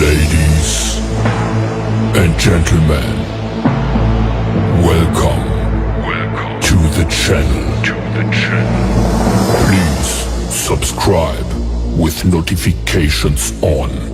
Ladies and gentlemen, welcome to the channel. Please subscribe with notifications on.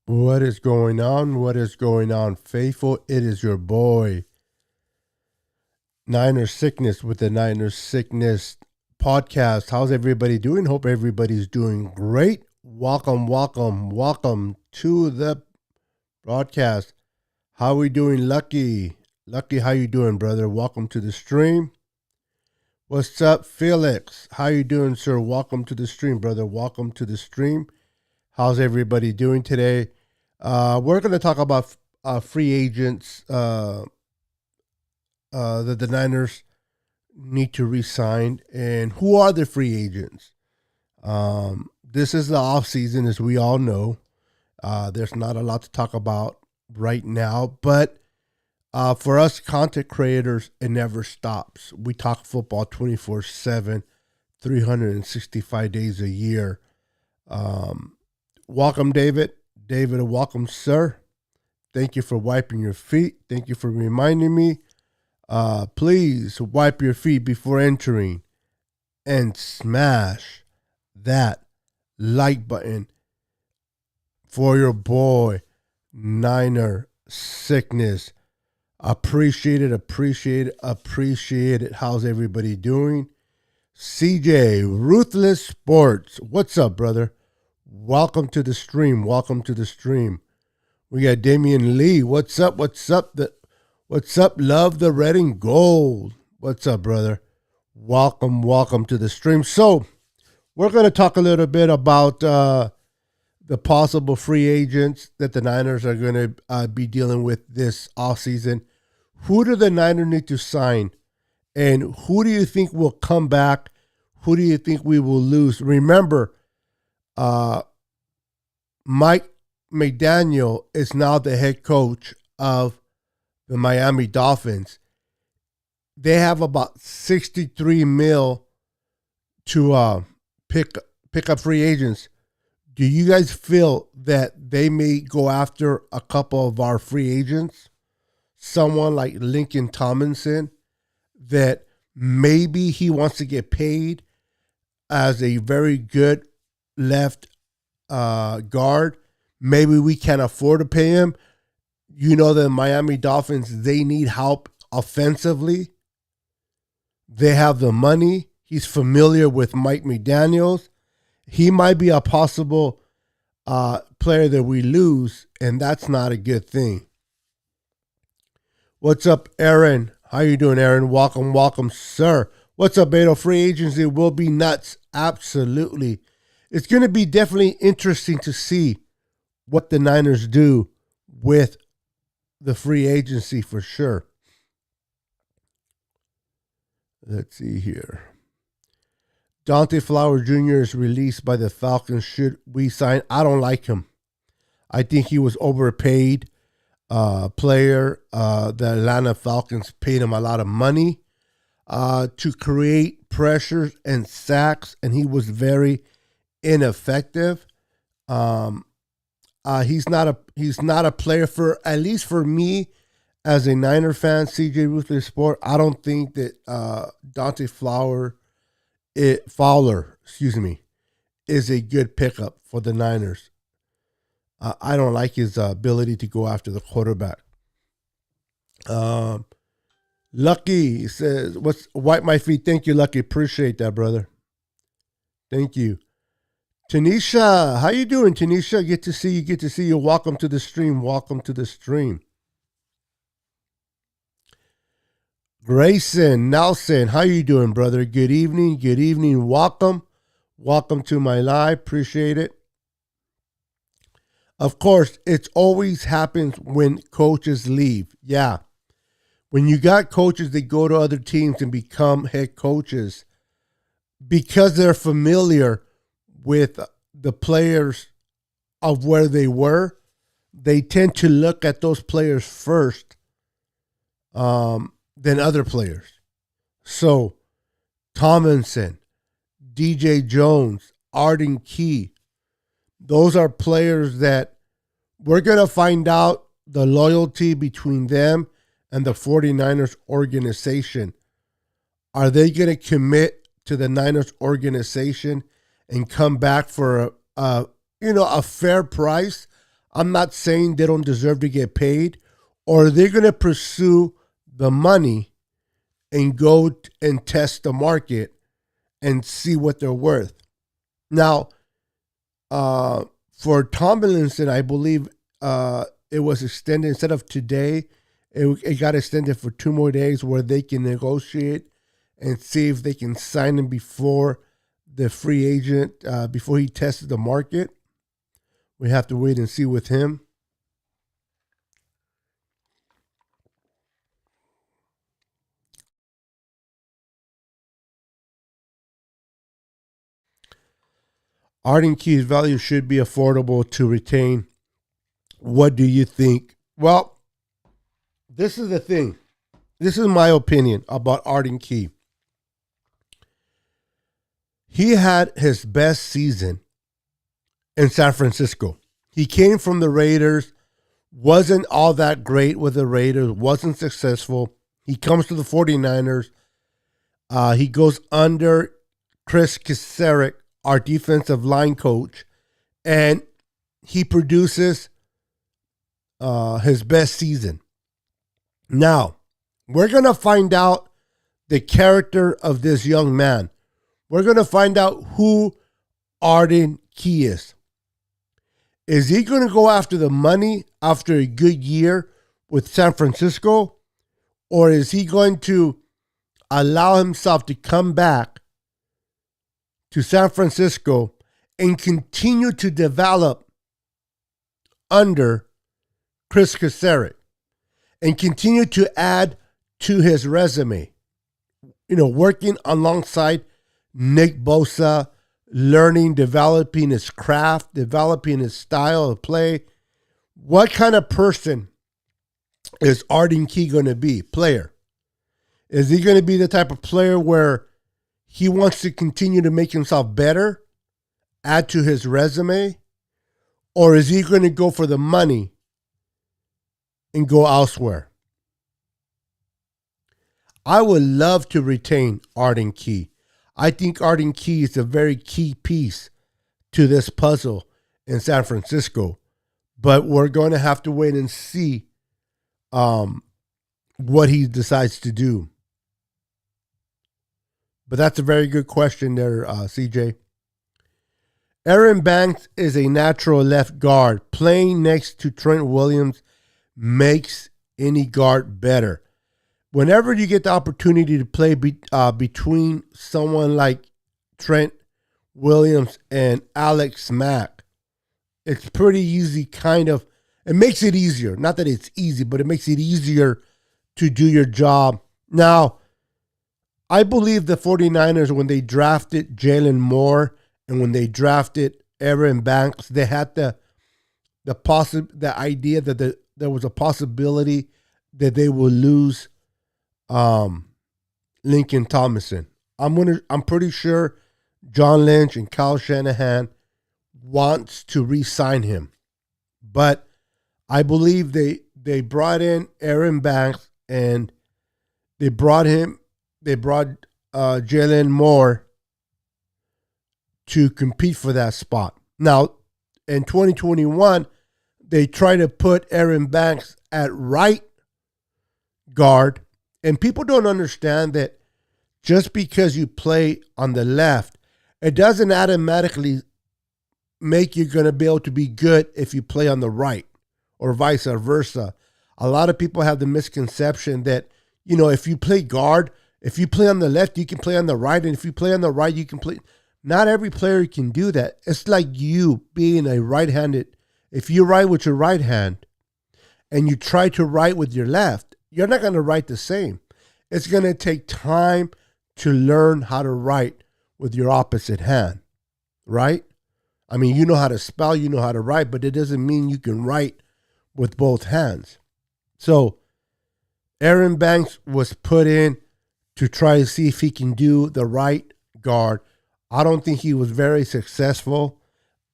What is going on? What is going on, faithful? It is your boy, Niners Sickness, with the Niners Sickness podcast. How's everybody doing? Hope everybody's doing great. Welcome to the broadcast. How we doing, Lucky? Lucky, how you doing, brother? Welcome to the stream. What's up, Felix? How you doing, sir? Welcome to the stream, brother. Welcome to the stream. How's everybody doing today? We're going to talk about free agents that the Niners need to re-sign, and who are the free agents. This is the offseason, as we all know. There's not a lot to talk about right now, but for us content creators, it never stops. We talk football 24/7, 365 days a year. Welcome, David. David, welcome, sir. Thank you for wiping your feet. Thank you for reminding me. Please wipe your feet before entering and smash that like button for your boy, Niner Sickness. Appreciate it. How's everybody doing? CJ, Ruthless Sports. What's up, brother? Welcome to the stream. We got Damian Lee. What's up? What's up? Love the red and gold. What's up, brother? Welcome to the stream. So we're going to talk a little bit about the possible free agents that the Niners are going to be dealing with this offseason. Who do the Niners need to sign? And who do you think will come back? Who do you think we will lose? Remember, Mike McDaniel is now the head coach of the Miami Dolphins. They have about $63 million to pick up free agents. Do you guys feel that they may go after a couple of our free agents? Someone like Lincoln Tomlinson, that maybe he wants to get paid as a very good left guard. Maybe we can't afford to pay him. You know, the Miami Dolphins, they need help offensively. They have the money. He's familiar with Mike McDaniels. He might be a possible player that we lose, and that's not a good thing. What's up, Aaron? How you doing, Aaron? Welcome, sir. What's up, Beto? Free agency will be nuts. Absolutely. It's going to be definitely interesting to see what the Niners do with the free agency for sure. Let's see here. Dante Flower Jr. is released by the Falcons. Should we sign? I don't like him. I think he was overpaid player. The Atlanta Falcons paid him a lot of money to create pressures and sacks, and he was very ineffective. He's not a player for, at least for me as a Niner fan, CJ Ruthless Sport. I don't think that Dante Fowler, is a good pickup for the Niners. I don't like his ability to go after the quarterback. Lucky says, wipe my feet. Thank you, Lucky. Appreciate that, brother. Thank you. Tanisha, how you doing, Tanisha? Good to see you. Welcome to the stream. Grayson Nelson, how you doing, brother? Good evening. Welcome to my live. Appreciate it. Of course, it always happens when coaches leave. Yeah. When you got coaches that go to other teams and become head coaches, because they're familiar with the players of where they were, they tend to look at those players first than other players. So, Tomlinson, DJ Jones, Arden Key, those are players that we're going to find out the loyalty between them and the 49ers organization. Are they going to commit to the Niners organization and come back for a fair price? I'm not saying they don't deserve to get paid. Or are they going to pursue the money and go and test the market and see what they're worth? Now, for Tomlinson, I believe it was extended instead of today. It got extended for 2 more days where they can negotiate and see if they can sign him before the free agent, before he tests the market. We have to wait and see with him. Arden Key's value should be affordable to retain. What do you think? Well, this is the thing. This is my opinion about Arden Key. He had his best season in San Francisco. He came from the Raiders, wasn't all that great with the Raiders, wasn't successful. He comes to the 49ers. He goes under Chris Kasarik, our defensive line coach, and he produces his best season. Now, we're going to find out the character of this young man. We're going to find out who Arden Key is. Is he going to go after the money after a good year with San Francisco? Or is he going to allow himself to come back to San Francisco and continue to develop under Chris Kasarik and continue to add to his resume? Working alongside Nick Bosa, learning, developing his craft, developing his style of play. What kind of person is Arden Key going to be? Player. Is he going to be the type of player where he wants to continue to make himself better, add to his resume? Or is he going to go for the money and go elsewhere? I would love to retain Arden Key. I think Arden Key is a very key piece to this puzzle in San Francisco. But we're going to have to wait and see what he decides to do. But that's a very good question there, CJ. Aaron Banks is a natural left guard. Playing next to Trent Williams makes any guard better. Whenever you get the opportunity to play between someone like Trent Williams and Alex Mack, it's pretty easy, it makes it easier. Not that it's easy, but it makes it easier to do your job. Now, I believe the 49ers, when they drafted Jalen Moore and when they drafted Aaron Banks, they had the idea that there was a possibility that they will lose Lincoln Thompson. I'm pretty sure John Lynch and Kyle Shanahan wants to re-sign him. But I believe they brought in Aaron Banks and they brought Jalen Moore to compete for that spot. Now, in 2021, they try to put Aaron Banks at right guard, and people don't understand that just because you play on the left, it doesn't automatically make you going to be able to be good if you play on the right or vice versa. A lot of people have the misconception that, if you play guard, if you play on the left, you can play on the right, and if you play on the right, you can play. Not every player can do that. It's like you being a right-handed. If you write with your right hand and you try to write with your left, you're not going to write the same. It's going to take time to learn how to write with your opposite hand, right? I mean, you know how to spell, you know how to write, but it doesn't mean you can write with both hands. So Aaron Banks was put in to try to see if he can do the right guard. I don't think he was very successful.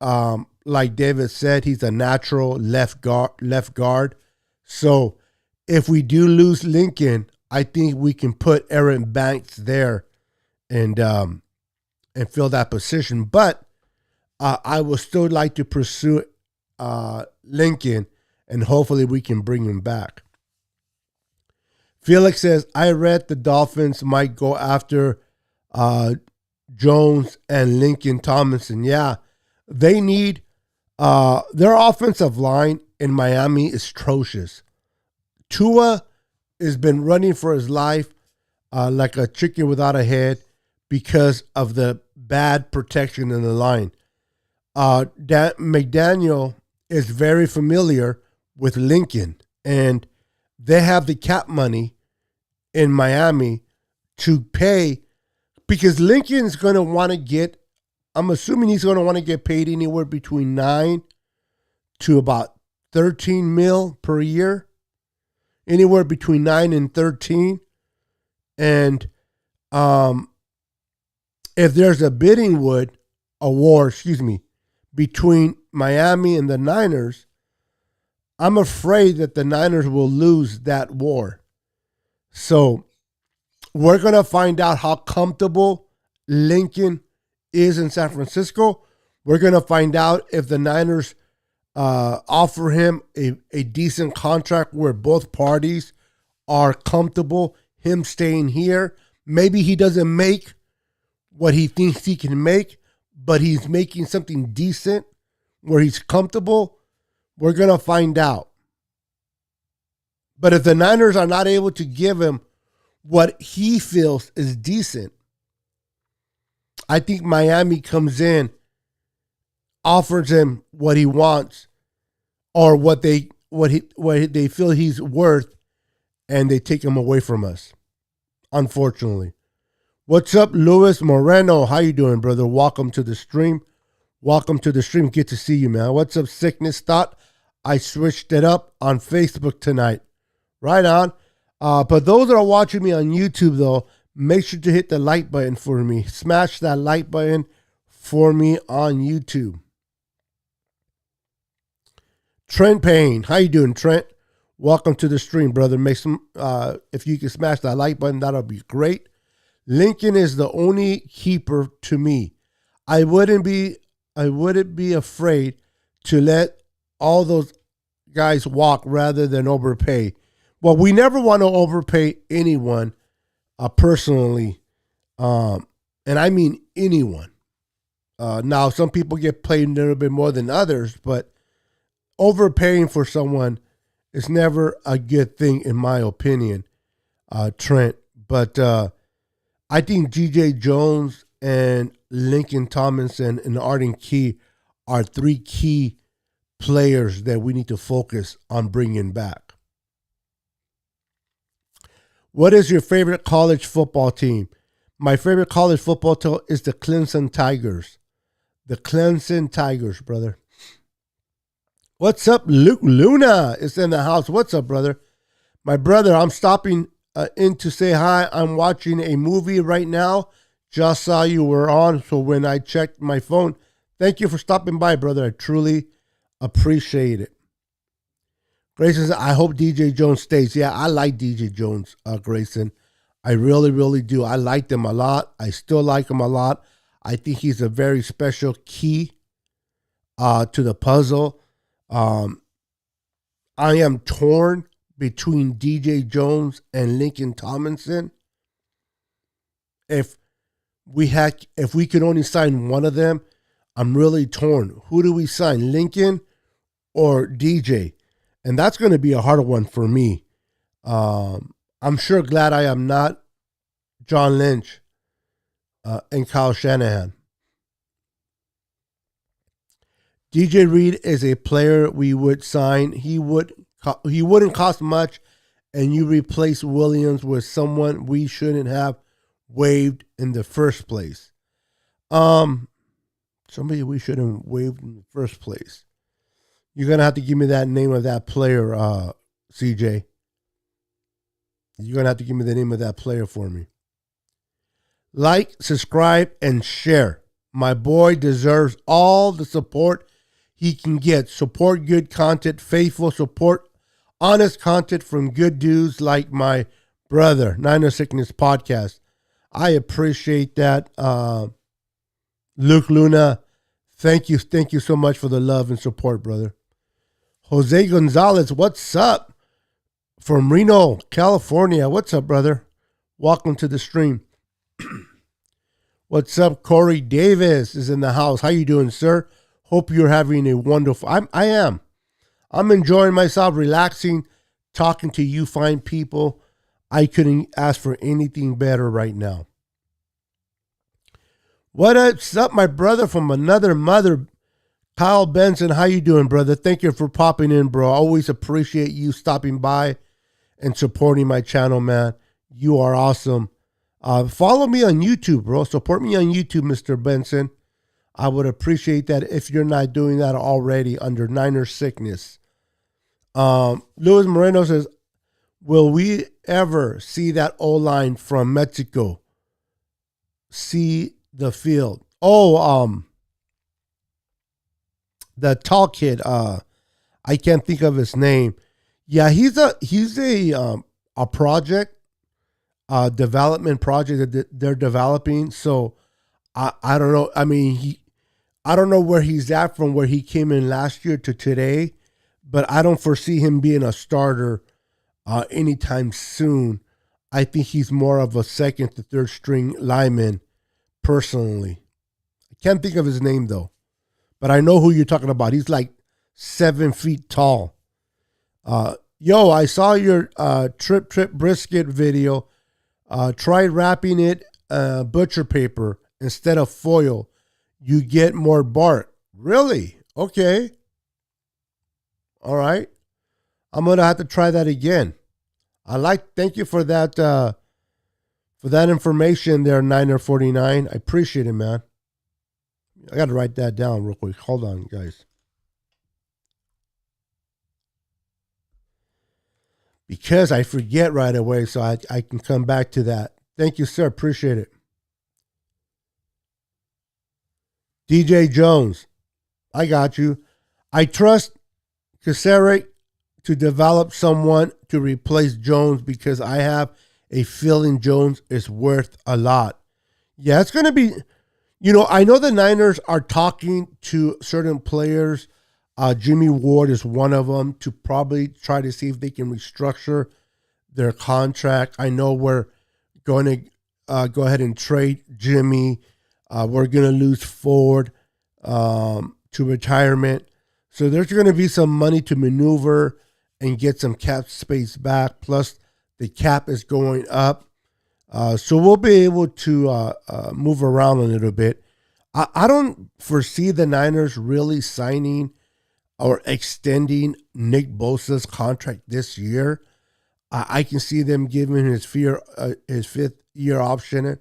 Like David said, he's a natural left guard. So if we do lose Lincoln, I think we can put Aaron Banks there and fill that position. But I would still like to pursue Lincoln, and hopefully we can bring him back. Felix says, I read the Dolphins might go after Jones and Lincoln Tomlinson. Yeah, they need their offensive line in Miami is atrocious. Tua has been running for his life like a chicken without a head because of the bad protection in the line. McDaniel is very familiar with Lincoln, and they have the cap money in Miami to pay, because Lincoln's going to want to get, I'm assuming he's going to want to get paid anywhere between 9 to about 13 mil per year, anywhere between 9 and 13. And if there's a bidding war, between Miami and the Niners, I'm afraid that the Niners will lose that war. So we're going to find out how comfortable Lincoln is in San Francisco. We're going to find out if the Niners offer him a decent contract where both parties are comfortable, him staying here. Maybe he doesn't make what he thinks he can make, but he's making something decent where he's comfortable. We're going to find out. But if the Niners are not able to give him what he feels is decent, I think Miami comes in, offers him what he wants or what they feel he's worth, and they take him away from us, unfortunately. What's up, Luis Moreno? How you doing, brother? Welcome to the stream. Welcome to the stream. Good to see you, man. What's up, Sickness Thought? I switched it up on Facebook tonight. Right on. But those that are watching me on YouTube, though, make sure to hit the like button for me. Smash that like button for me on YouTube. Trent Payne. How you doing, Trent? Welcome to the stream, brother. Make some. If you can smash that like button, that'll be great. Lincoln is the only keeper to me. I wouldn't be afraid to let all those guys walk rather than overpay. Well, we never want to overpay anyone, personally, and I mean anyone. Now, some people get paid a little bit more than others, but overpaying for someone is never a good thing, in my opinion, Trent. But I think G.J. Jones and Lincoln Tomlinson and Arden Key are three key players that we need to focus on bringing back. What is your favorite college football team? My favorite college football team is the Clemson Tigers. The Clemson Tigers, brother. What's up, Luke Luna is in the house. What's up, brother? My brother, I'm stopping in to say hi. I'm watching a movie right now. Just saw you were on, so when I checked my phone, thank you for stopping by, brother. I truly appreciate it. Grayson said, I hope DJ Jones stays. Yeah, I like DJ Jones, Grayson. I really, really do. I liked him a lot. I still like him a lot. I think he's a very special key to the puzzle. I am torn between DJ Jones and Lincoln Tomlinson. If we could only sign one of them, I'm really torn. Who do we sign, Lincoln or DJ? And that's going to be a hard one for me. I'm sure glad I am not John Lynch and Kyle Shanahan. DJ Reed is a player we would sign. He wouldn't cost much, and you replace Williams with someone we shouldn't have waived in the first place. Somebody we shouldn't have waived in the first place. You're gonna have to give me that name of that player, CJ. You're gonna have to give me the name of that player for me. Like, subscribe, and share. My boy deserves all the support he can get. Support good content, faithful support, honest content from good dudes like my brother, Niner Sickness Podcast. I appreciate that. Luke Luna, thank you so much for the love and support, brother. Jose Gonzalez, what's up? From Reno, California. What's up, brother? Welcome to the stream. What's up? Corey Davis is in the house. How you doing, sir? Hope you're having a wonderful... I am. I'm enjoying myself, relaxing, talking to you fine people. I couldn't ask for anything better right now. What's up, my brother from another mother? Kyle Benson, how you doing, brother? Thank you for popping in, bro. I always appreciate you stopping by and supporting my channel, man. You are awesome. Follow me on YouTube, bro. Support me on YouTube, Mr. Benson. I would appreciate that if you're not doing that already under Niner Sickness. Luis Moreno says, will we ever see that O-line from Mexico? See the field. Oh, the tall kid. I can't think of his name. Yeah, he's a project, development project that they're developing. So I don't know. I mean, I don't know where he's at from where he came in last year to today, but I don't foresee him being a starter anytime soon. I think he's more of a second to third string lineman, personally. I can't think of his name though, but I know who you're talking about. He's like 7 feet tall. Yo, I saw your trip brisket video. Try wrapping it butcher paper instead of foil. You get more bark. Really? Okay. All right. I'm gonna have to try that again. Thank you for that information there, Niner 49. I appreciate it, man. I gotta write that down real quick. Hold on, guys. Because I forget right away, so I can come back to that. Thank you, sir. Appreciate it. DJ Jones, I got you. I trust Kasarek to develop someone to replace Jones because I have a feeling Jones is worth a lot. Yeah, it's going to be, I know the Niners are talking to certain players. Jimmy Ward is one of them to probably try to see if they can restructure their contract. I know we're going to go ahead and trade Jimmy. We're going to lose Ford to retirement. So there's going to be some money to maneuver and get some cap space back. Plus, the cap is going up. So we'll be able to move around a little bit. I don't foresee the Niners really signing or extending Nick Bosa's contract this year. I can see them giving his 5th year option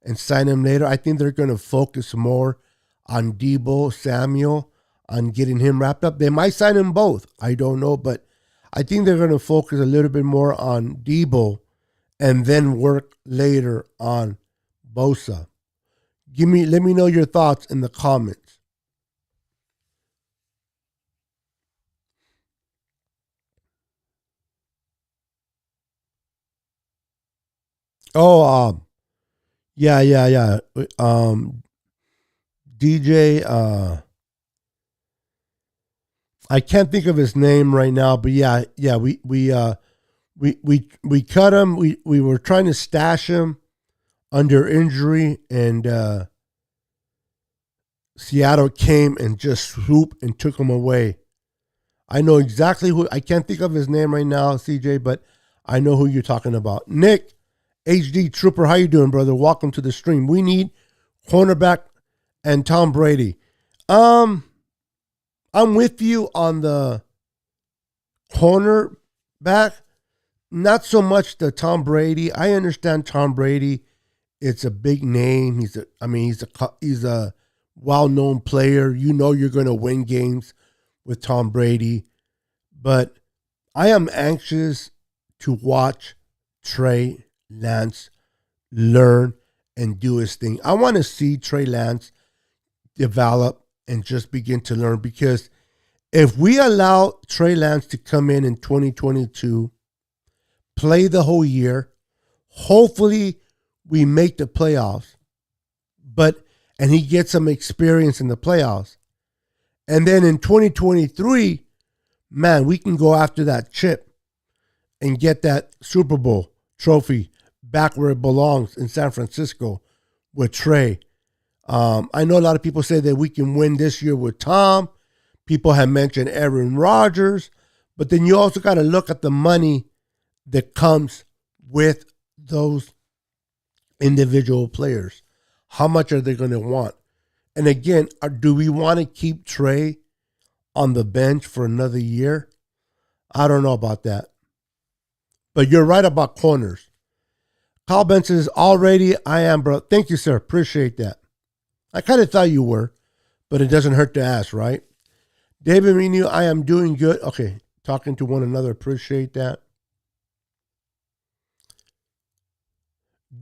and sign him later. I think they're going to focus more on Deebo Samuel, on getting him wrapped up. They might sign them both. I don't know, but I think they're going to focus a little bit more on Deebo and then work later on Bosa. Let me know your thoughts in the comments. Oh, yeah. DJ, I can't think of his name right now, but yeah, we cut him. We were trying to stash him under injury, and Seattle came and just swooped and took him away. I know exactly who. I can't think of his name right now, CJ, but I know who you're talking about. Nick, HD Trooper, how you doing, brother? Welcome to the stream. We need cornerback and Tom Brady. I'm with you on the cornerback. Not so much the Tom Brady. I understand Tom Brady. It's a big name. He's a well-known player. You know you're going to win games with Tom Brady. But I am anxious to watch Trey Lance learn and do his thing. I want to see Trey Lance develop and just begin to learn, because if we allow Trey Lance to come in 2022, play the whole year, hopefully we make the playoffs, and he gets some experience in the playoffs. And then in 2023, man, we can go after that chip and get that Super Bowl trophy back where it belongs in San Francisco with Trey. I know a lot of people say that we can win this year with Tom. People have mentioned Aaron Rodgers, but then you also got to look at the money that comes with those individual players. How much are they going to want? And again, do we want to keep Trey on the bench for another year? I don't know about that. But you're right about corners. Kyle Benz says, already I am, bro. Thank you, sir. Appreciate that. I kind of thought you were, but it doesn't hurt to ask, right? David Menu, I am doing good. Okay, talking to one another. Appreciate that.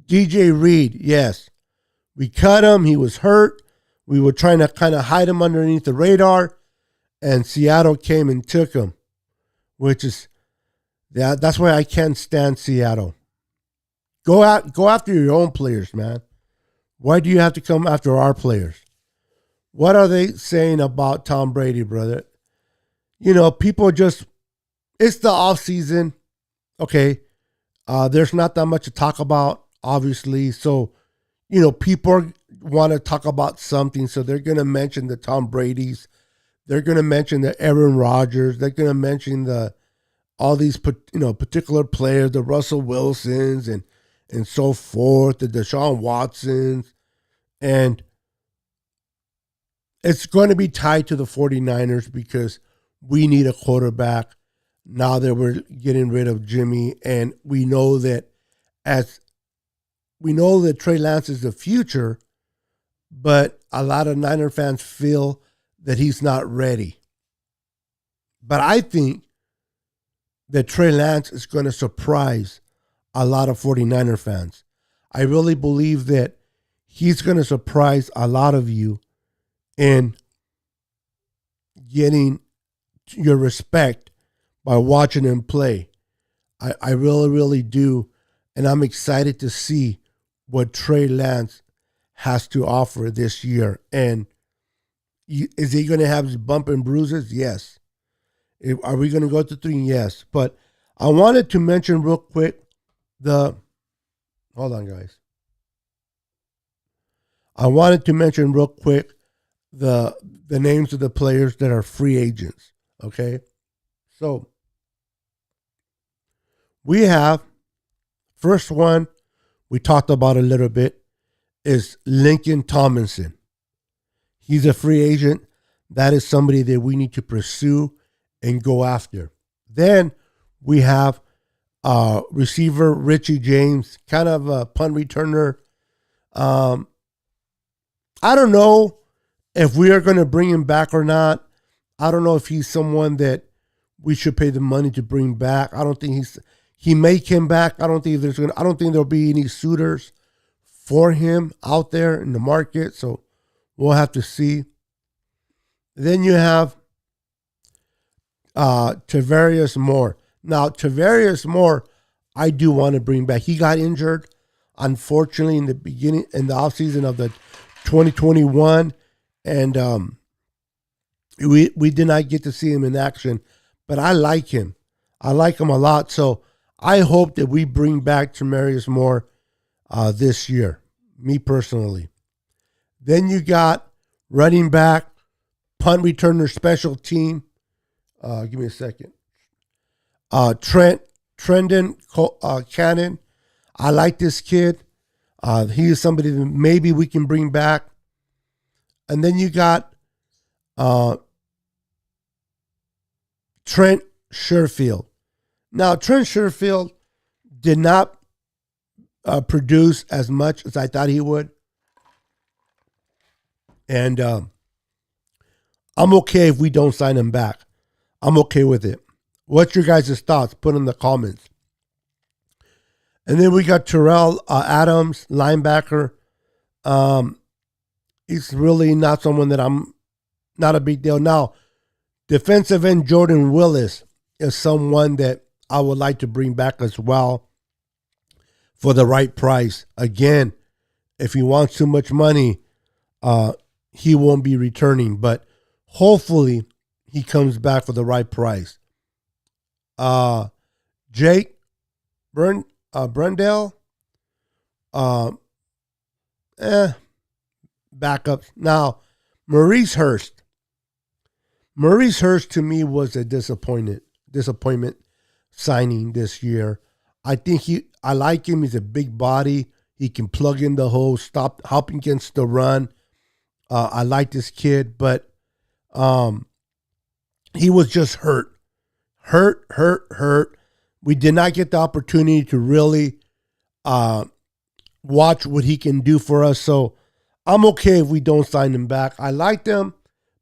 DJ Reed, yes. We cut him. He was hurt. We were trying to kind of hide him underneath the radar, and Seattle came and took him, which is, that's why I can't stand Seattle. Go after your own players, man. Why do you have to come after our players? What are they saying about Tom Brady, brother? You know, people just, it's the off season. Okay. There's not that much to talk about, obviously. So, you know, people want to talk about something. So they're going to mention the Tom Brady's. They're going to mention the Aaron Rodgers. They're going to mention all these, particular players, the Russell Wilsons and so forth, the Deshaun Watsons. And it's going to be tied to the 49ers because we need a quarterback now that we're getting rid of Jimmy. And we know that Trey Lance is the future, but a lot of Niner fans feel that he's not ready. But I think that Trey Lance is going to surprise a lot of 49er fans. I really believe that he's going to surprise a lot of you in getting your respect by watching him play. I really, really do. And I'm excited to see what Trey Lance has to offer this year. And is he going to have his bump and bruises? Yes. Are we going to go to 3? Yes. But I wanted to mention real quick hold on, guys. I wanted to mention real quick the names of the players that are free agents. Okay. So we have, first one we talked about a little bit is Lincoln Tomlinson. He's a free agent. That is somebody that we need to pursue and go after. Then we have receiver Richie James, kind of a punt returner. I don't know if we are going to bring him back or not. I don't know if he's someone that we should pay the money to bring back. I don't think he may come back. I don't think there'll be any suitors for him out there in the market. So we'll have to see. Then you have Tavarius Moore. Now, Tavarius Moore, I do want to bring back. He got injured unfortunately, in the offseason of the 2021, and we did not get to see him in action. But I like him. I like him a lot. So I hope that we bring back Tavarius Moore this year, me personally. Then you got running back, punt returner, special team. Give me a second. Trendon Cannon. I like this kid. He is somebody that maybe we can bring back. And then you got Trent Sherfield. Now, Trent Sherfield did not produce as much as I thought he would. And I'm okay if we don't sign him back. I'm okay with it. What's your guys' thoughts? Put in the comments. And then we got Terrell Adams, linebacker. He's really not someone that I'm not a big deal. Now, defensive end Jordan Willis is someone that I would like to bring back as well for the right price. Again, if he wants too much money, he won't be returning. But hopefully he comes back for the right price. Jake Brunskill, backups. Now, Maurice Hurst. Maurice Hurst to me was a disappointment signing this year. I like him. He's a big body. He can plug in the hole, stop helping against the run. I like this kid, but he was just hurt. We did not get the opportunity to really watch what he can do for us. So I'm okay if we don't sign him back. I like him,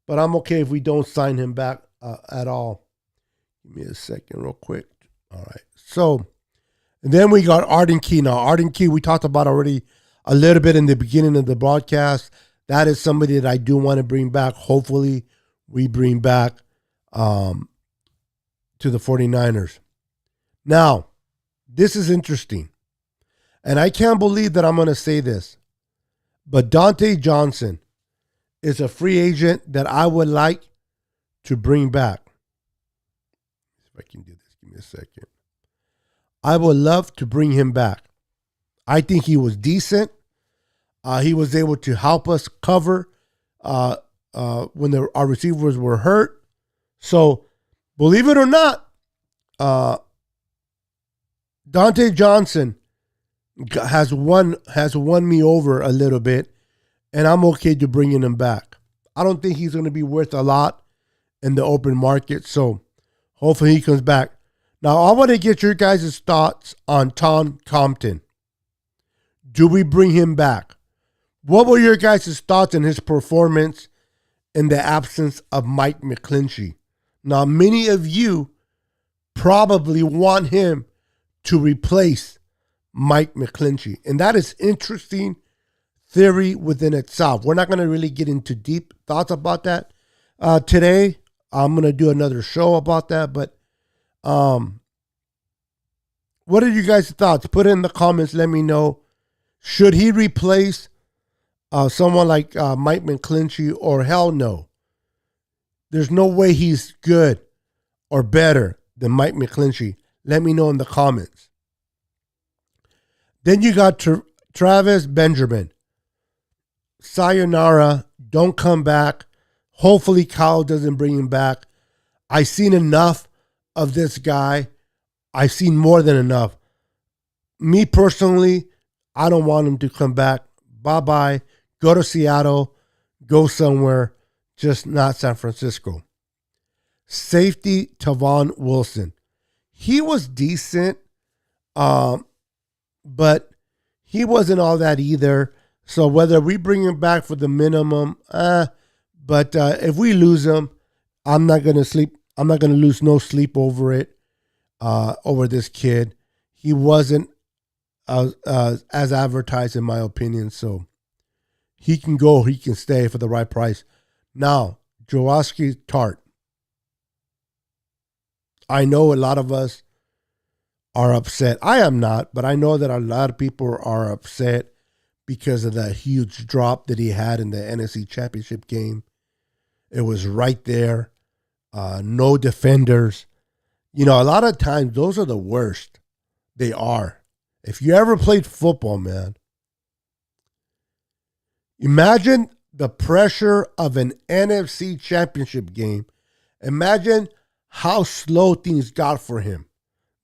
but I'm okay if we don't sign him back at all. Give me a second real quick. All right. So, and then we got Arden Key. Now, Arden Key, we talked about already a little bit in the beginning of the broadcast. That is somebody that I do want to bring back. Hopefully, we bring back to the 49ers. Now, this is interesting. And I can't believe that I'm going to say this. But Dante Johnson is a free agent that I would like to bring back. If I can do this, give me a second. I would love to bring him back. I think he was decent. He was able to help us cover when our receivers were hurt. So, believe it or not, Dante Johnson has won me over a little bit, and I'm okay to bringing him back. I don't think he's going to be worth a lot in the open market, so hopefully he comes back. Now, I want to get your guys' thoughts on Compton. Do we bring him back? What were your guys' thoughts on his performance in the absence of Mike McGlinchey? Now, many of you probably want him to replace Mike McGlinchey, and that is interesting theory within itself. We're not going to really get into deep thoughts about that today. I'm going to do another show about that, but what are you guys' thoughts? Put it in the comments. Let me know. Should he replace someone like Mike McGlinchey, or hell no? There's no way he's good or better than Mike McGlinchey. Let me know in the comments. Then you got Travis Benjamin. Sayonara. Don't come back. Hopefully Kyle doesn't bring him back. I've seen enough of this guy. I've seen more than enough. Me personally, I don't want him to come back. Bye-bye. Go to Seattle. Go somewhere. Just not San Francisco. Safety, Tavon Wilson. He was decent, but he wasn't all that either. So whether we bring him back for the minimum, but if we lose him, I'm not gonna sleep. I'm not gonna lose no sleep over it, over this kid. He wasn't as advertised, in my opinion. So he can go, he can stay for the right price. Now, Jaworski Tart. I know a lot of us are upset. I am not, but I know that a lot of people are upset because of that huge drop that he had in the NFC Championship game. It was right there. No defenders. You know, a lot of times those are the worst. They are. If you ever played football, man, imagine the pressure of an NFC Championship game. Imagine how slow things got for him.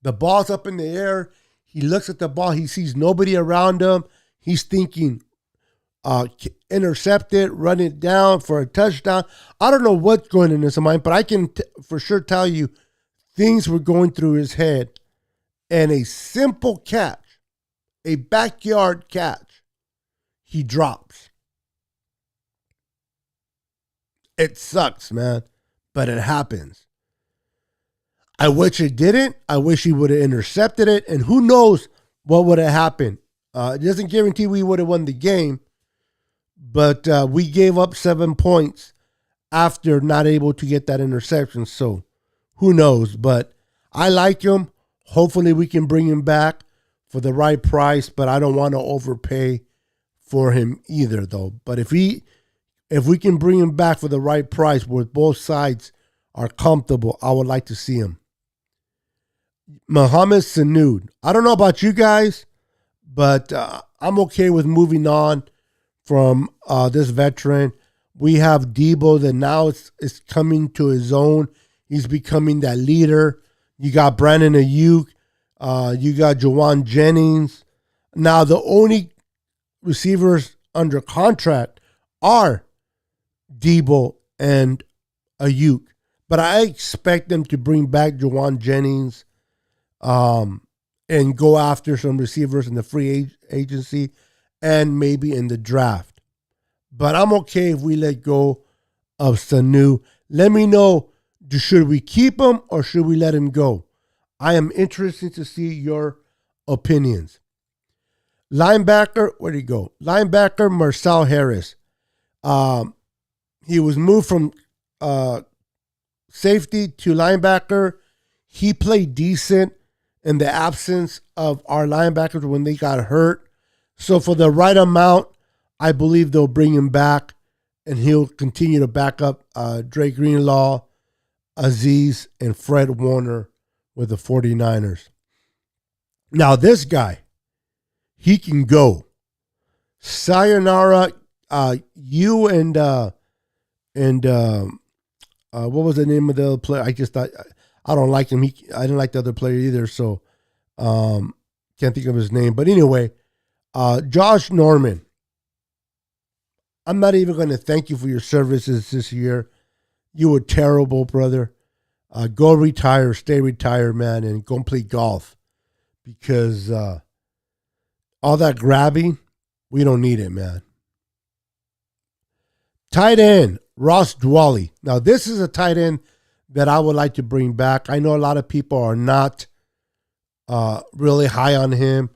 The ball's up in the air. He looks at the ball. He sees nobody around him. He's thinking, intercept it, run it down for a touchdown. I don't know what's going in his mind, but I can for sure tell you things were going through his head. And a simple catch, a backyard catch, he drops. It sucks, man, but it happens. I wish it didn't. I wish he would have intercepted it, and who knows what would have happened. It doesn't guarantee we would have won the game, but we gave up 7 points after not able to get that interception, so who knows. But I like him. Hopefully we can bring him back for the right price, but I don't want to overpay for him either, though. But if we can bring him back for the right price where both sides are comfortable, I would like to see him. Mohamed Sanu. I don't know about you guys, but I'm okay with moving on from this veteran. We have Debo that now is coming to his own. He's becoming that leader. You got Brandon Ayuk. You got Jovan Jennings. Now, the only receivers under contract are Debo and Ayuk. But I expect them to bring back Jovan Jennings and go after some receivers in the free agency and maybe in the draft. But I'm okay if we let go of Sanu. Let me know, should we keep him or should we let him go? I am interested to see your opinions. Linebacker, where'd he go? Linebacker Marcel Harris. He was moved from safety to linebacker. He played decent in the absence of our linebackers when they got hurt. So for the right amount, I believe they'll bring him back and he'll continue to back up Dre Greenlaw, Aziz, and Fred Warner with the 49ers. Now this guy, he can go. Sayonara, you and what was the name of the other player? I just thought, I don't like him. I didn't like the other player either, so can't think of his name. But anyway, Josh Norman. I'm not even going to thank you for your services this year. You were terrible, brother. Go retire, stay retired, man, and go play golf. Because all that grabbing, we don't need it, man. Tight end, Ross Dwally. Now, this is a tight end that I would like to bring back. I know a lot of people are not really high on him.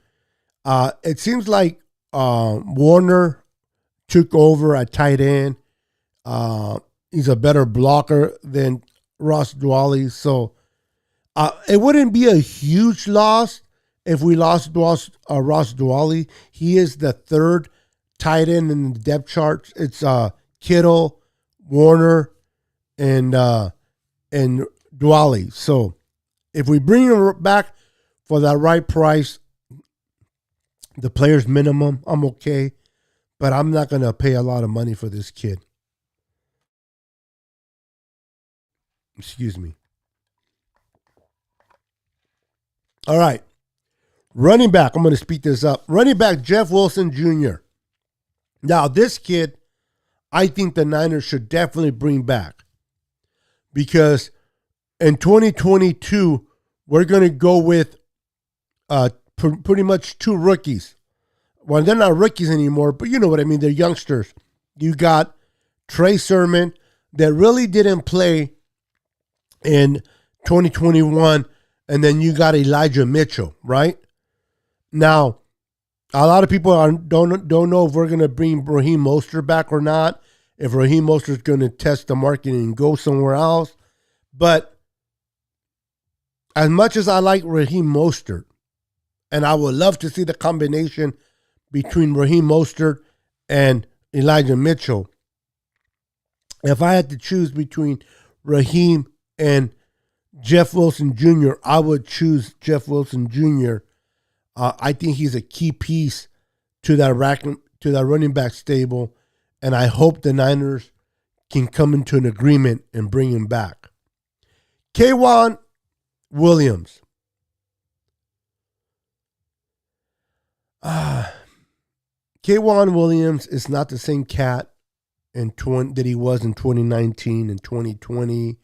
It seems like Warner took over at tight end. He's a better blocker than Ross Dwally. So it wouldn't be a huge loss if we lost Ross Dwally. He is the third tight end in the depth charts. It's Kittle, Warner, and Dwally. So if we bring him back for that right price, the player's minimum, I'm okay. But I'm not going to pay a lot of money for this kid. Excuse me. All right. Running back, I'm going to speed this up. Running back Jeff Wilson Jr. Now, this kid, I think the Niners should definitely bring back. Because in 2022, we're going to go with pretty much two rookies. Well, they're not rookies anymore, but you know what I mean. They're youngsters. You got Trey Sermon that really didn't play in 2021, and then you got Elijah Mitchell, right? Now, a lot of people don't know if we're going to bring Raheem Mostert back or not, if Raheem Mostert's going to test the market and go somewhere else. But as much as I like Raheem Mostert, and I would love to see the combination between Raheem Mostert and Elijah Mitchell, if I had to choose between Raheem and Jeff Wilson Jr., I would choose Jeff Wilson Jr. I think he's a key piece to that running back stable, and I hope the Niners can come into an agreement and bring him back. Kaywan Williams. Kaywan Williams is not the same cat that he was in 2019 and 2020.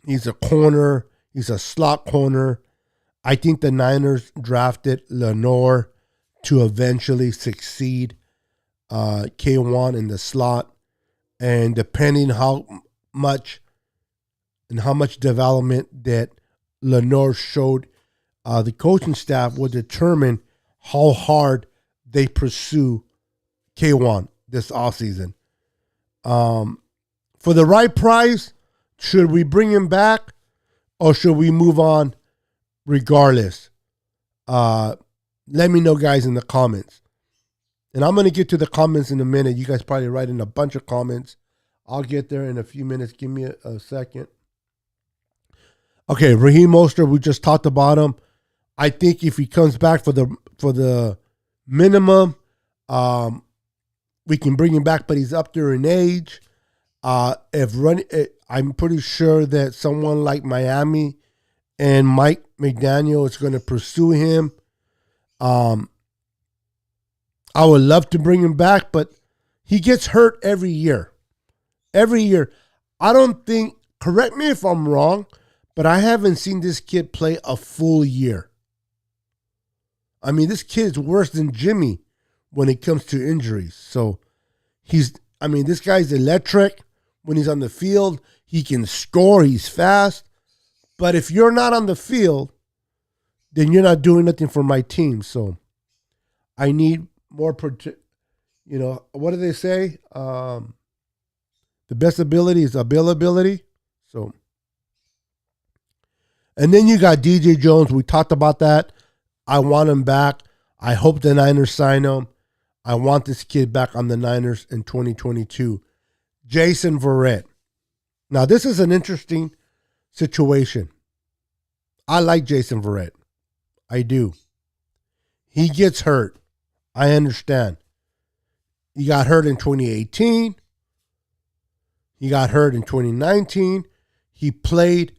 He's a corner. He's a slot corner. I think the Niners drafted Lenoir to eventually succeed Kaywan in the slot. And depending how much development that Lenoir showed, the coaching staff will determine how hard they pursue Kaywan this offseason. For the right price, should we bring him back or should we move on regardless? Let me know, guys, in the comments. And I'm going to get to the comments in a minute. You guys probably write in a bunch of comments. I'll get there in a few minutes. Give me a second. Okay, Raheem Mostert, we just talked about him. I think if he comes back for the minimum, we can bring him back, but he's up there in age. I'm pretty sure that someone like Miami and Mike McDaniel is going to pursue him. I would love to bring him back, but he gets hurt every year. Every year. I don't think, correct me if I'm wrong, but I haven't seen this kid play a full year. I mean, this kid's worse than Jimmy when it comes to injuries. So this guy's electric when he's on the field. He can score. He's fast. But if you're not on the field, then you're not doing nothing for my team. So I need more, what do they say? The best ability is availability. So, and then you got DJ Jones. We talked about that. I want him back. I hope the Niners sign him. I want this kid back on the Niners in 2022. Jason Verrett. Now, this is an interesting situation. I like Jason Verrett. I do. He gets hurt. I understand. He got hurt in 2018. He got hurt in 2019. He played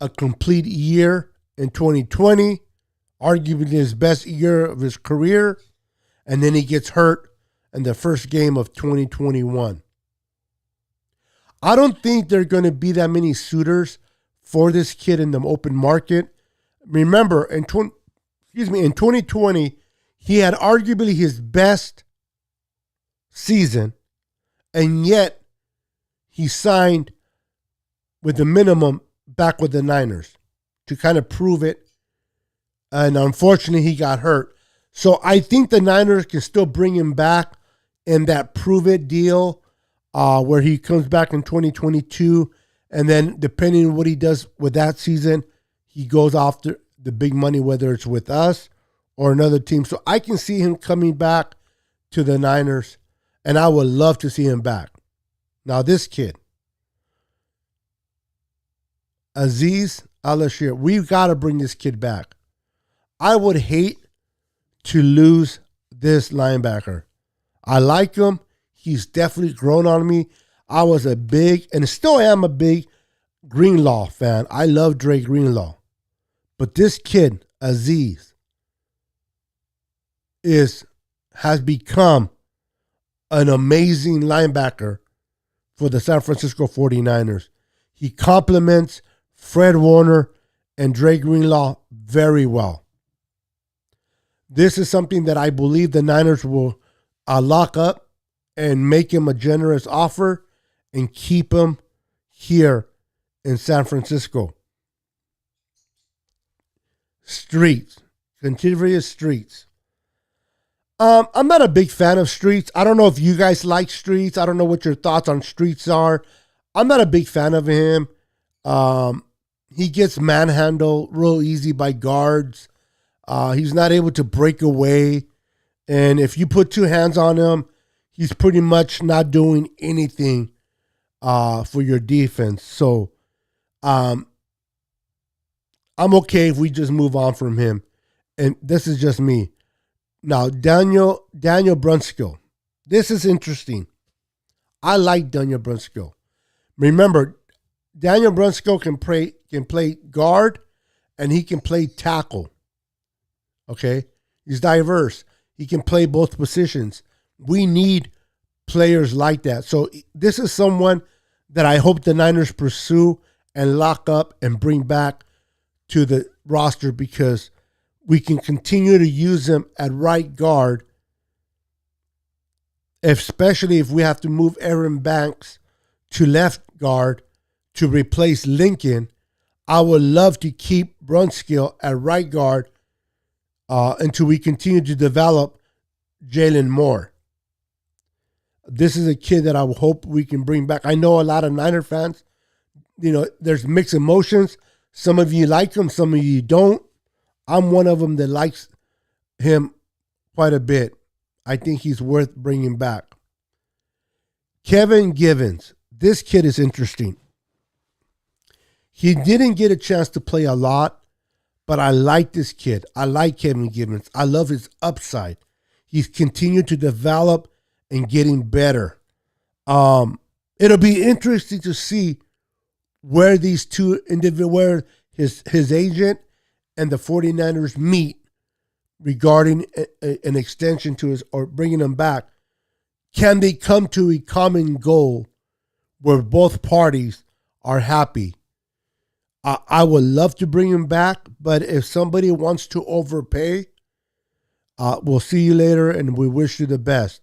a complete year in 2020, arguably his best year of his career. And then he gets hurt in the first game of 2021. I don't think there are going to be that many suitors for this kid in the open market. Remember, in 2020, he had arguably his best season, and yet he signed with the minimum back with the Niners to kind of prove it. And unfortunately, he got hurt. So I think the Niners can still bring him back in that prove it deal where he comes back in 2022. And then depending on what he does with that season, he goes after the big money, whether it's with us or another team. So I can see him coming back to the Niners, and I would love to see him back. Now this kid, Aziz Al-Ashir, we've got to bring this kid back. I would hate to lose this linebacker. I like him. He's definitely grown on me. I was a big, and still am a big, Greenlaw fan. I love Dre Greenlaw. But this kid, Aziz, has become an amazing linebacker for the San Francisco 49ers. He complements Fred Warner and Dre Greenlaw very well. This is something that I believe the Niners will lock up and make him a generous offer and keep him here in San Francisco. Streets. Tavarius Streets. I'm not a big fan of Streets. I don't know if you guys like Streets. I don't know what your thoughts on Streets are. I'm not a big fan of him. He gets manhandled real easy by guards. He's not able to break away. And if you put two hands on him, he's pretty much not doing anything for your defense. So I'm okay if we just move on from him. And this is just me. Now, Daniel Brunskill. This is interesting. I like Daniel Brunskill. Remember, Daniel Brunskill can play guard and he can play tackle. Okay? He's diverse. He can play both positions. We need players like that. So this is someone that I hope the Niners pursue and lock up and bring back to the roster because we can continue to use him at right guard, especially if we have to move Aaron Banks to left guard to replace Lincoln. I would love to keep Brunskill at right guard until we continue to develop Jalen Moore. This is a kid that I hope we can bring back. I know a lot of Niner fans, there's mixed emotions. Some of you like him, some of you don't. I'm one of them that likes him quite a bit. I think he's worth bringing back. Kevin Givens. This kid is interesting. He didn't get a chance to play a lot, but I like this kid. I like Kevin Givens. I love his upside. He's continued to develop and getting better. It'll be interesting to see where these two individuals, where his agent and the 49ers meet regarding an extension to his or bringing him back. Can they come to a common goal where both parties are happy? I would love to bring him back, but if somebody wants to overpay, we'll see you later and we wish you the best.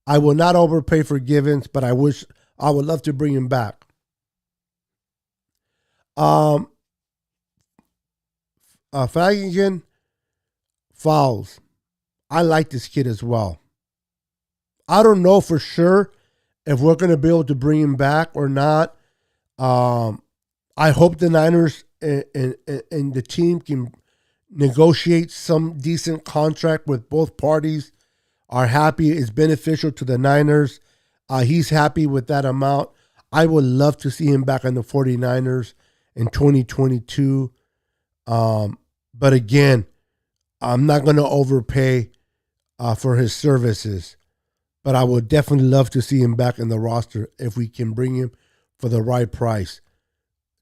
I will not overpay for Givens, but I would love to bring him back. Fagan Fowles. I like this kid as well. I don't know for sure if we're going to be able to bring him back or not. I hope the Niners and the team can negotiate some decent contract with both parties. Are happy, is beneficial to the Niners. He's happy with that amount. I would love to see him back on the 49ers in 2022. But again, I'm not going to overpay for his services. But I would definitely love to see him back in the roster if we can bring him for the right price.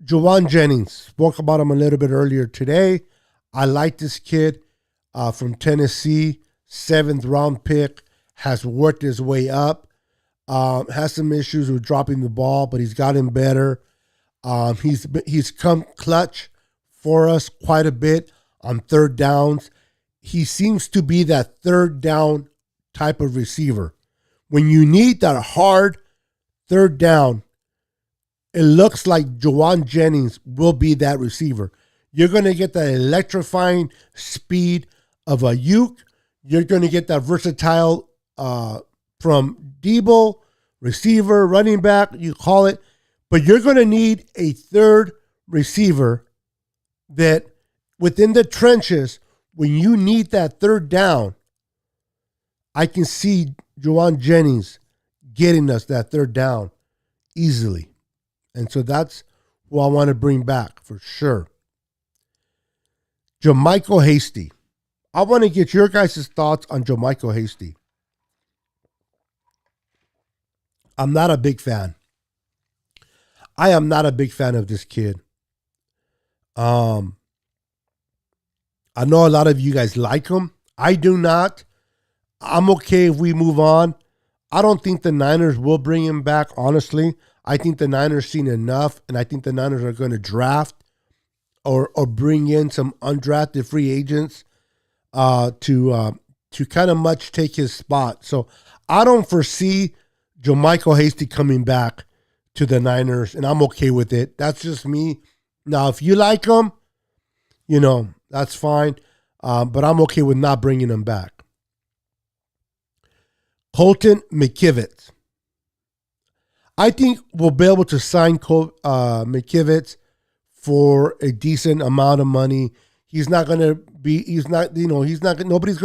Jovan Jennings, spoke about him a little bit earlier today. I like this kid from Tennessee, 7th round pick, has worked his way up, has some issues with dropping the ball, but he's gotten better. He's come clutch for us quite a bit on third downs. He seems to be that third down type of receiver. When you need that hard third down, it looks like Jovan Jennings will be that receiver. You're going to get that electrifying speed of a Uke. You're going to get that versatile from Debo, receiver, running back, you call it. But you're going to need a third receiver that within the trenches, when you need that third down, I can see Jovan Jennings getting us that third down easily. And so that's who I want to bring back for sure. Jamaica Hasty. I want to get your guys' thoughts on Jamaica Hasty. I'm not a big fan. I am not a big fan of this kid. I know a lot of you guys like him. I do not. I'm okay if we move on. I don't think the Niners will bring him back, honestly. I think the Niners seen enough, and I think the Niners are going to draft or bring in some undrafted free agents to kind of much take his spot. So I don't foresee Jamaica Hasty coming back to the Niners, and I'm okay with it. That's just me. Now, if you like him, that's fine. But I'm okay with not bringing him back. Holton Mckivitz. I think we'll be able to sign Mckivitz for a decent amount of money. Nobody's going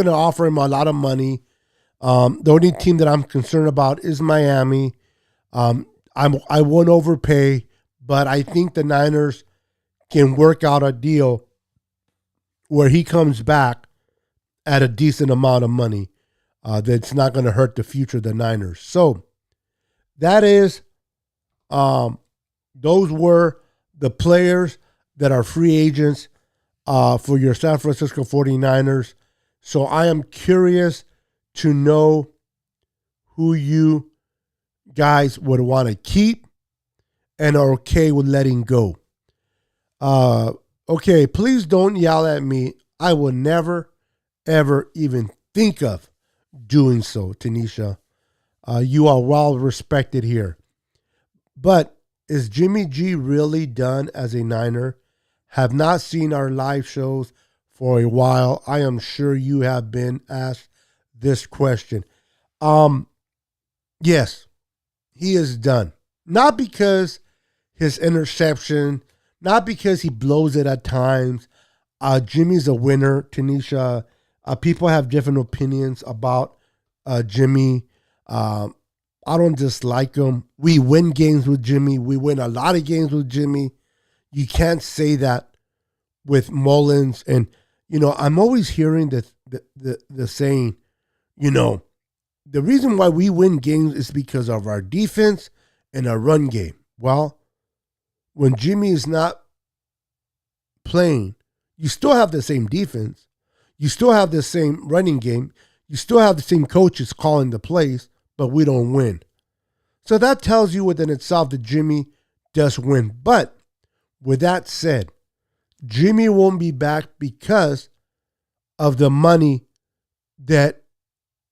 to offer him a lot of money. The only team that I'm concerned about is Miami. I won't overpay, but I think the Niners can work out a deal where he comes back at a decent amount of money that's not going to hurt the future of the Niners. So that is, those were the players that are free agents for your San Francisco 49ers. So I am curious to know who you guys would want to keep and are okay with letting go. Okay, please don't yell at me. I will never, ever even think of doing so, Tanisha. You are well respected here. But is Jimmy G really done as a Niner? Have not seen our live shows for a while. I am sure you have been asked this question. Yes, he is done. Not because his interception, not because he blows it at times. Jimmy's a winner, Tanisha. People have different opinions about Jimmy. I don't dislike him. We win games with Jimmy. We win a lot of games with Jimmy. You can't say that with Mullins. And, I'm always hearing the saying, the reason why we win games is because of our defense and our run game. Well, when Jimmy is not playing, you still have the same defense. You still have the same running game. You still have the same coaches calling the plays, but we don't win. So that tells you within itself that Jimmy does win. But with that said, Jimmy won't be back because of the money that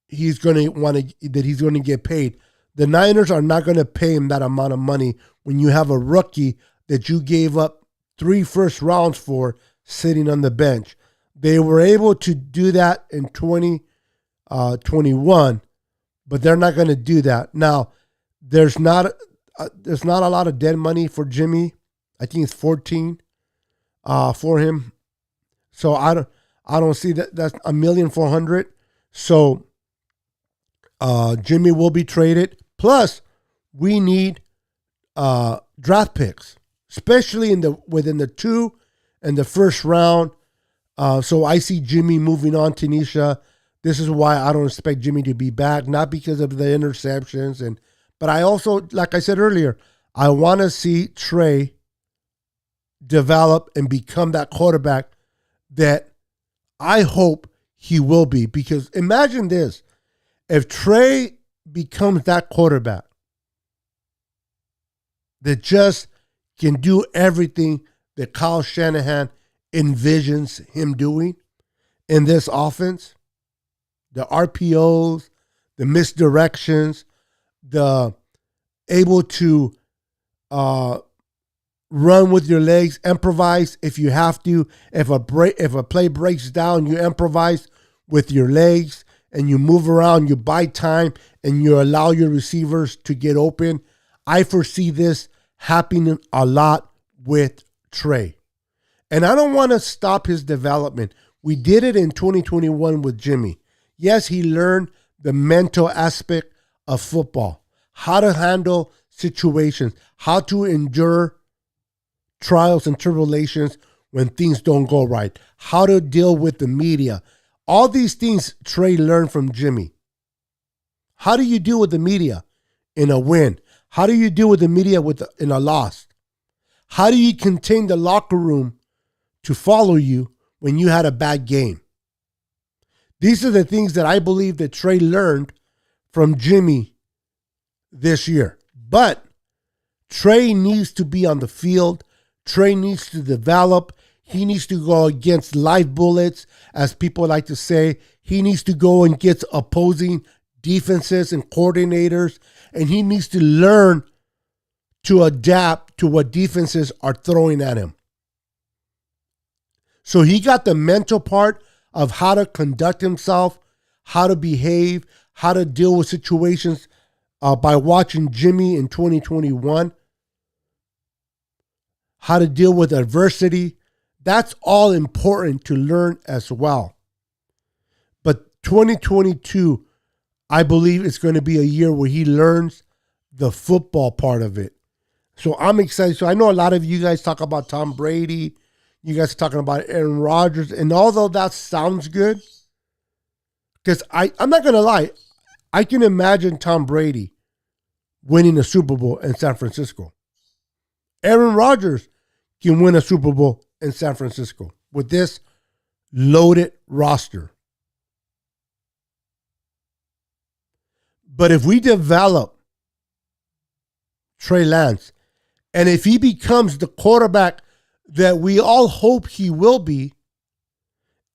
he's going to get paid. The Niners are not going to pay him that amount of money when you have a rookie that you gave up 3 first rounds for sitting on the bench. They were able to do that in 2021, but they're not going to do that. Now, there's not a lot of dead money for Jimmy. I think it's 14 for him. So I don't see that. That's $1,400,000. So Jimmy will be traded. Plus, we need draft picks, especially within the 2 and the first round. So I see Jimmy moving on, Tanisha. This is why I don't expect Jimmy to be back, not because of the interceptions, but I also, like I said earlier, I want to see Trey develop and become that quarterback that I hope he will be. Because imagine this, if Trey becomes that quarterback that just can do everything that Kyle Shanahan envisions him doing in this offense, the RPOs, the misdirections, the able to run with your legs, improvise if you have to. If a play breaks down, you improvise with your legs and you move around, you buy time, and you allow your receivers to get open. I foresee this happening a lot with Trey. And I don't want to stop his development. We did it in 2021 with Jimmy. Yes, he learned the mental aspect of football, how to handle situations, how to endure trials and tribulations when things don't go right, how to deal with the media. All these things Trey learned from Jimmy. How do you deal with the media in a win? How do you deal with the media in a loss? How do you contain the locker room to follow you when you had a bad game? These are the things that I believe that Trey learned from Jimmy this year. But Trey needs to be on the field. Trey needs to develop. He needs to go against live bullets, as people like to say. He needs to go and get opposing defenses and coordinators, and he needs to learn to adapt to what defenses are throwing at him. So he got the mental part of how to conduct himself, how to behave, how to deal with situations by watching Jimmy in 2021. how to deal with adversity. That's all important to learn as well. But 2022, I believe it's going to be a year where he learns the football part of it. So I'm excited. So I know a lot of you guys talk about Tom Brady. You guys are talking about Aaron Rodgers. And although that sounds good, because I'm not going to lie, I can imagine Tom Brady winning a Super Bowl in San Francisco. Aaron Rodgers can win a Super Bowl in San Francisco with this loaded roster. But if we develop Trey Lance, and if he becomes the quarterback that we all hope he will be,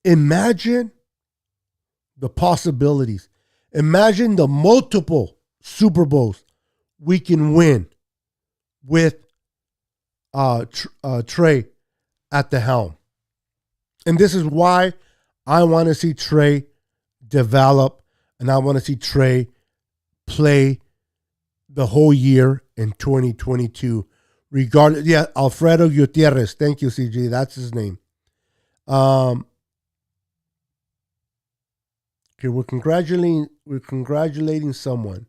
imagine the possibilities. Imagine the multiple Super Bowls we can win with Trey at the helm. And this is why I want to see Trey develop, and I want to see Trey play the whole year in 2022. Regardless, yeah, Alfredo Gutierrez. Thank you, CG. That's his name. Okay, we're congratulating someone.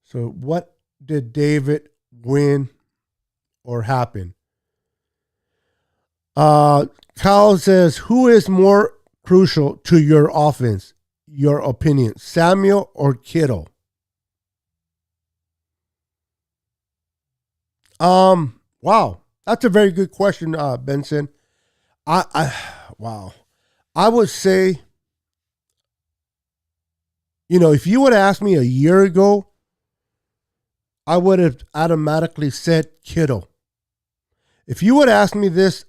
So what did David win or happen? Kyle says, who is more crucial to your offense? Your opinion, Samuel or Kittle? Wow. That's a very good question, Benson. Wow. I would say, if you would have asked me a year ago, I would have automatically said Kittle. If you would ask me this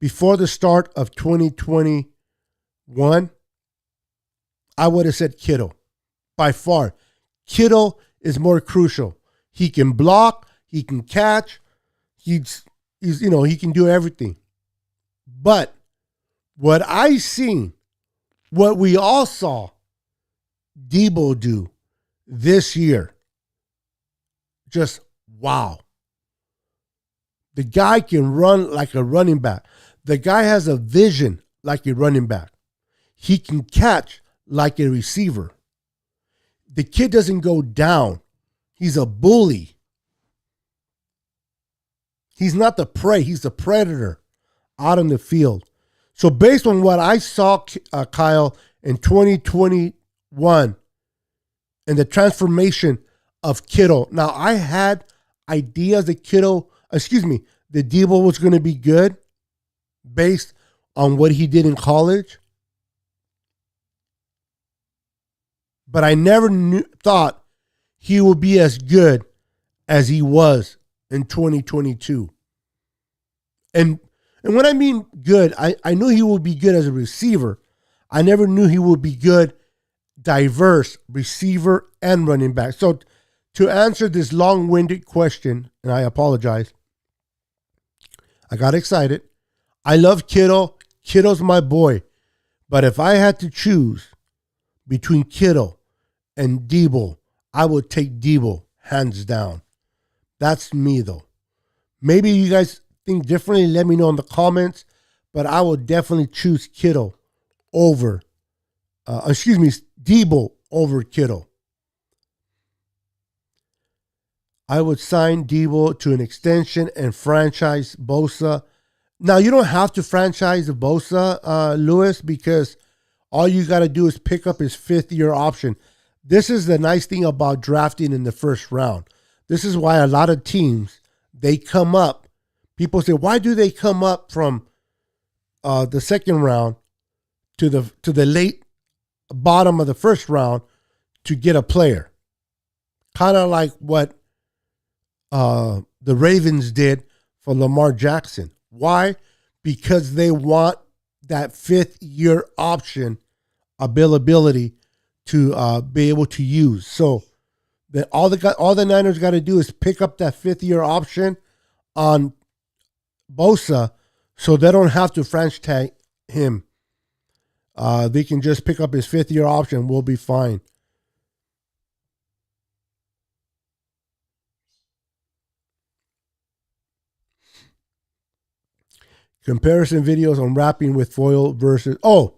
before the start of 2021, I would have said Kittle. By far. Kittle is more crucial. He can block, he can catch, he can do everything. But what I seen, what we all saw Debo do this year, just wow. The guy can run like a running back. The guy has a vision like a running back. He can catch like a receiver. The kid doesn't go down. He's a bully. He's not the prey. He's the predator out on the field. So based on what I saw, Kyle, in 2021 and the transformation of Kittle. Now, I had ideas that that Debo was going to be good based on what he did in college. But I never thought he would be as good as he was in 2022. And when I mean good, I knew he would be good as a receiver. I never knew he would be good, diverse receiver and running back. So to answer this long-winded question, and I apologize, I got excited. I love Kittle. Kittle's my boy. But if I had to choose between Kittle and Debo, I would take Debo hands down. That's me, though. Maybe you guys think differently. Let me know in the comments. But I would definitely choose Kittle over, Debo over Kittle. I would sign Debo to an extension and franchise Bosa. Now, you don't have to franchise Bosa, Lewis, because all you got to do is pick up his fifth-year option. This is the nice thing about drafting in the first round. This is why a lot of teams, they come up. People say, why do they come up from the second round to the late bottom of the first round to get a player? Kind of like what the Ravens did for Lamar Jackson. Why? Because they want that fifth-year option availability to be able to use. So that all the Niners got to do is pick up that fifth-year option on Bosa, so they don't have to franchise tag him. They can just pick up his fifth-year option. We'll be fine. Comparison videos on rapping with foil versus. Oh,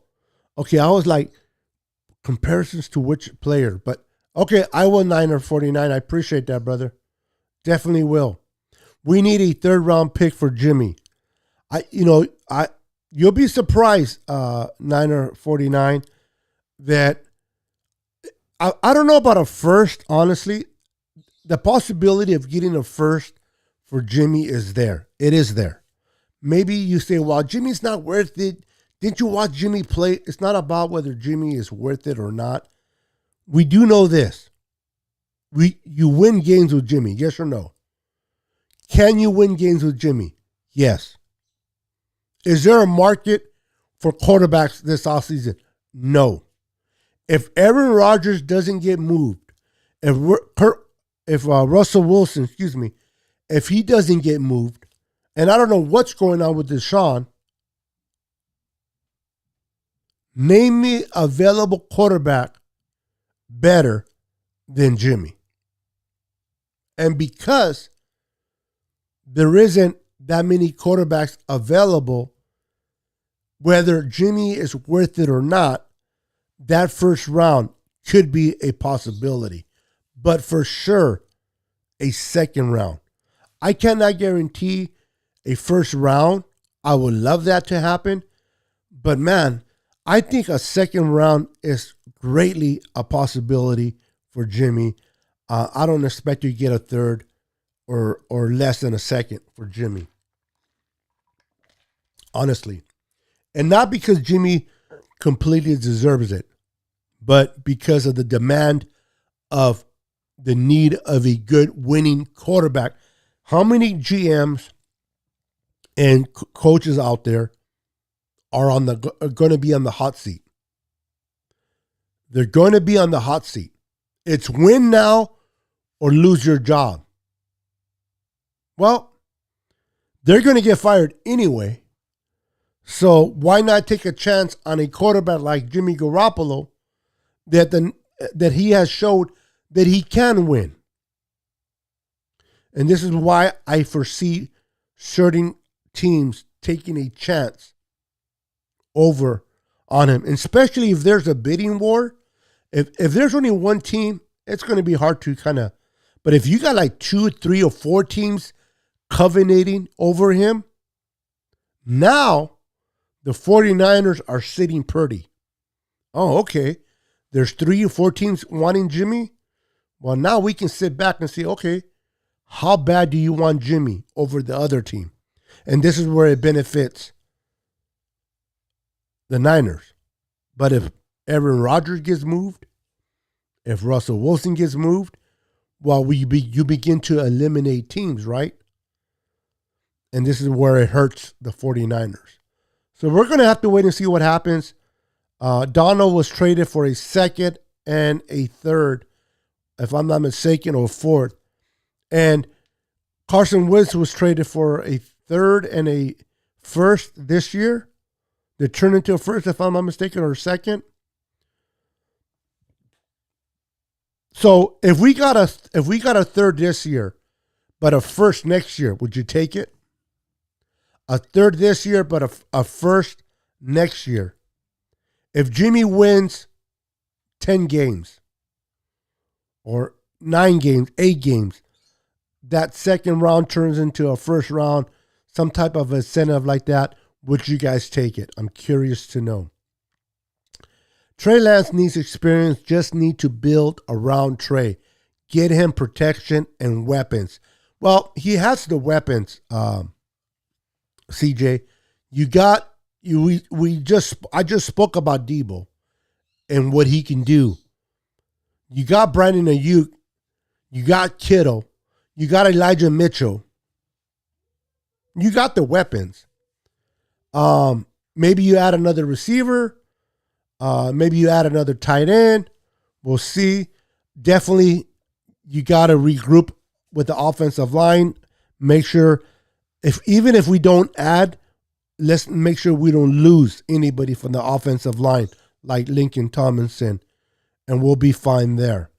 okay. I was like, comparisons to which player? But okay, I will Niner 49. I appreciate that, brother. Definitely will. We need a 3rd round pick for Jimmy. You'll be surprised, Niner 49, that I don't know about a first, honestly. The possibility of getting a first for Jimmy is there. It is there. Maybe you say, well, Jimmy's not worth it. Didn't you watch Jimmy play? It's not about whether Jimmy is worth it or not. We do know this. You win games with Jimmy, yes or no? Can you win games with Jimmy? Yes. Is there a market for quarterbacks this offseason? No. If Aaron Rodgers doesn't get moved, if Russell Wilson, if he doesn't get moved, and I don't know what's going on with Deshaun, name me available quarterback better than Jimmy. And because there isn't that many quarterbacks available, whether Jimmy is worth it or not, that first round could be a possibility. But for sure, a 2nd round. I cannot guarantee a 1st round. I would love that to happen. But man, I think a 2nd round is greatly a possibility for Jimmy. I don't expect you to get a 3rd or less than a 2nd for Jimmy. Honestly. And not because Jimmy completely deserves it, but because of the demand of the need of a good winning quarterback. How many GMs and coaches out there are going to be on the hot seat? They're going to be on the hot seat. It's win now or lose your job. Well, they're going to get fired anyway. So why not take a chance on a quarterback like Jimmy Garoppolo that he has showed that he can win? And this is why I foresee certain teams taking a chance over on him, especially if there's a bidding war. If there's only one team, it's going to be hard to but if you got like 2, 3, or 4 teams covenanting over him, now the 49ers are sitting pretty. Oh, okay. There's 3 or 4 teams wanting Jimmy. Well, now we can sit back and say, okay, how bad do you want Jimmy over the other team? And this is where it benefits the Niners. But if Aaron Rodgers gets moved, if Russell Wilson gets moved, well, you begin to eliminate teams, right? And this is where it hurts the 49ers. So we're going to have to wait and see what happens. Donald was traded for a 2nd and a 3rd, if I'm not mistaken, or 4th. And Carson Wentz was traded for a 3rd and a 1st this year. They turned into a 1st, if I'm not mistaken, or a 2nd. So if we got a 3rd this year, but a 1st next year, would you take it? A 3rd this year, but a 1st next year. If Jimmy wins 10 games or 9 games, 8 games, that 2nd round turns into a 1st round, some type of incentive like that, would you guys take it? I'm curious to know. Trey Lance needs experience, just need to build around Trey. Get him protection and weapons. Well, he has the weapons, CJ. I just spoke about Debo and what he can do. You got Brandon Ayuk, you got Kittle, you got Elijah Mitchell. You got the weapons. Maybe you add another receiver. Maybe you add another tight end. We'll see. Definitely, you got to regroup with the offensive line. Make sure, even if we don't add, let's make sure we don't lose anybody from the offensive line, like Lincoln Tomlinson, and we'll be fine there.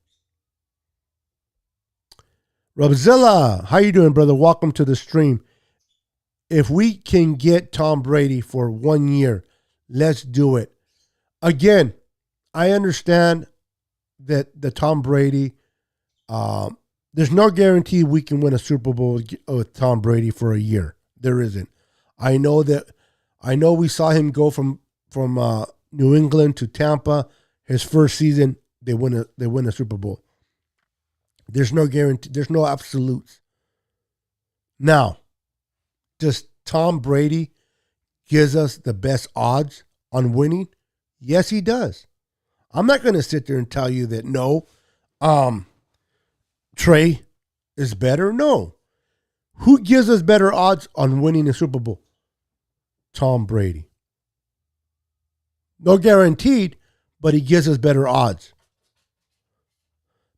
Robzilla, how you doing, brother? Welcome to the stream. If we can get Tom Brady for 1 year, let's do it. Again, I understand that the Tom Brady, there's no guarantee we can win a Super Bowl with Tom Brady for a year. There isn't. I know we saw him go from New England to Tampa. His first season, they win a Super Bowl. There's no guarantee. There's no absolutes. Now, does Tom Brady gives us the best odds on winning? Yes, he does. I'm not going to sit there and tell you that no, Trey is better. No. Who gives us better odds on winning a Super Bowl? Tom Brady. No guaranteed, but he gives us better odds.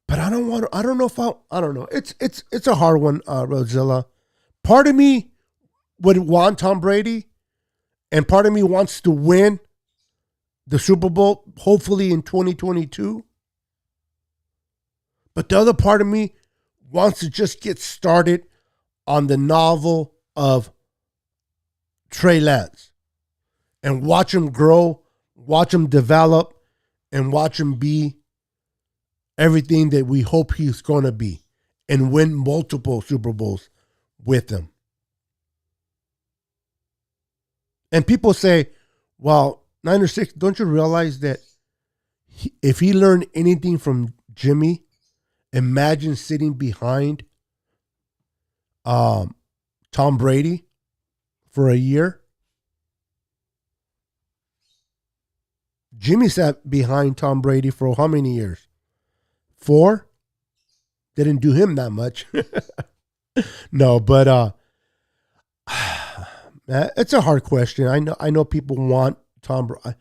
But I don't know. It's a hard one, Rosilla. Part of me would want Tom Brady, and part of me wants to win the Super Bowl, hopefully in 2022. But the other part of me wants to just get started on the novel of Trey Lance and watch him grow, watch him develop, and watch him be everything that we hope he's going to be and win multiple Super Bowls with him. And people say, well, 9 or 6, don't you realize that if he learned anything from Jimmy, imagine sitting behind Tom Brady for a year? Jimmy sat behind Tom Brady for how many years? 4? Didn't do him that much. No, but it's a hard question. I know people want Tom Brady.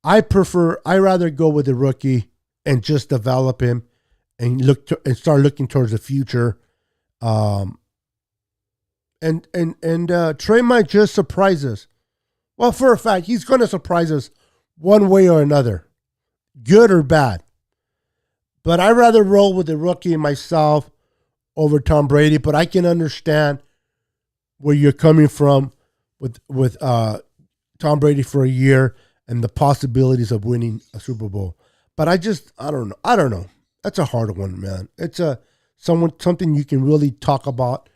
I rather go with the rookie and just develop him and start looking towards the future. And Trey might just surprise us. Well, for a fact, he's going to surprise us one way or another, good or bad. But I'd rather roll with the rookie myself over Tom Brady. But I can understand where you're coming from with Tom Brady for a year and the possibilities of winning a Super Bowl. But I don't know. That's a hard one, man. It's something you can really talk about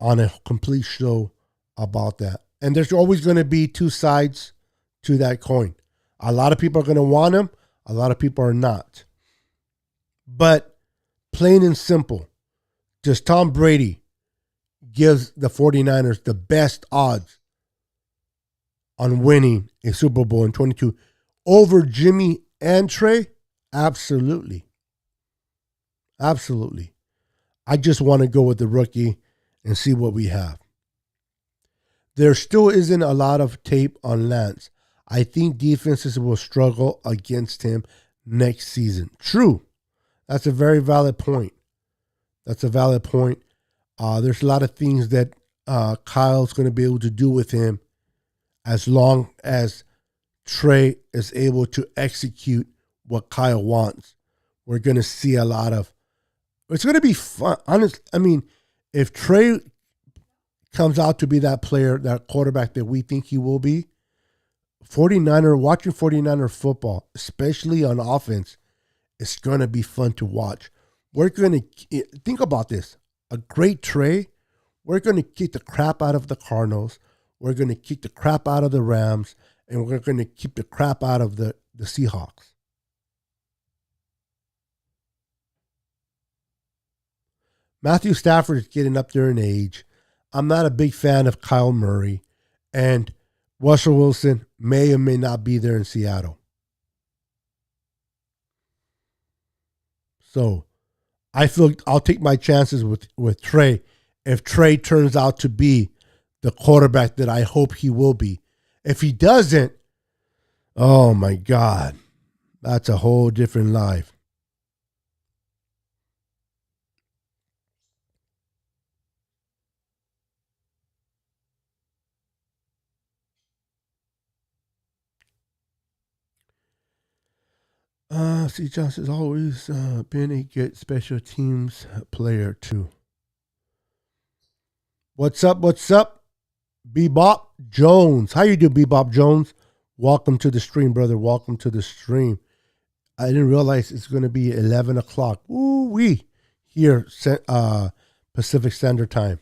on a complete show about that. And there's always going to be two sides to that coin. A lot of people are going to want him. A lot of people are not. But plain and simple, does Tom Brady gives the 49ers the best odds on winning a Super Bowl in 22 over Jimmy and Trey? Absolutely. Absolutely. I just want to go with the rookie and see what we have. There still isn't a lot of tape on Lance. I think defenses will struggle against him next season. True. That's a very valid point. There's a lot of things that Kyle's going to be able to do with him as long as Trey is able to execute what Kyle wants. We're going to see a lot of. It's going to be fun. If Trey comes out to be that player, that quarterback that we think he will be, watching 49er football, especially on offense, it's going to be fun to watch. We're going to think about this. A great Trey, we're going to kick the crap out of the Cardinals. We're going to kick the crap out of the Rams, and we're going to keep the crap out of the Seahawks. Matthew Stafford is getting up there in age. I'm not a big fan of Kyle Murray, and Russell Wilson may or may not be there in Seattle. So I feel I'll take my chances with Trey if Trey turns out to be the quarterback that I hope he will be. If he doesn't, oh my God, that's a whole different life. C. Johnson has always been a good special teams player too. What's up? Bebop Jones. How you do, Bebop Jones? Welcome to the stream, brother. Welcome to the stream. I didn't realize it's going to be 11 o'clock. Ooh-wee. Here, Pacific Standard Time.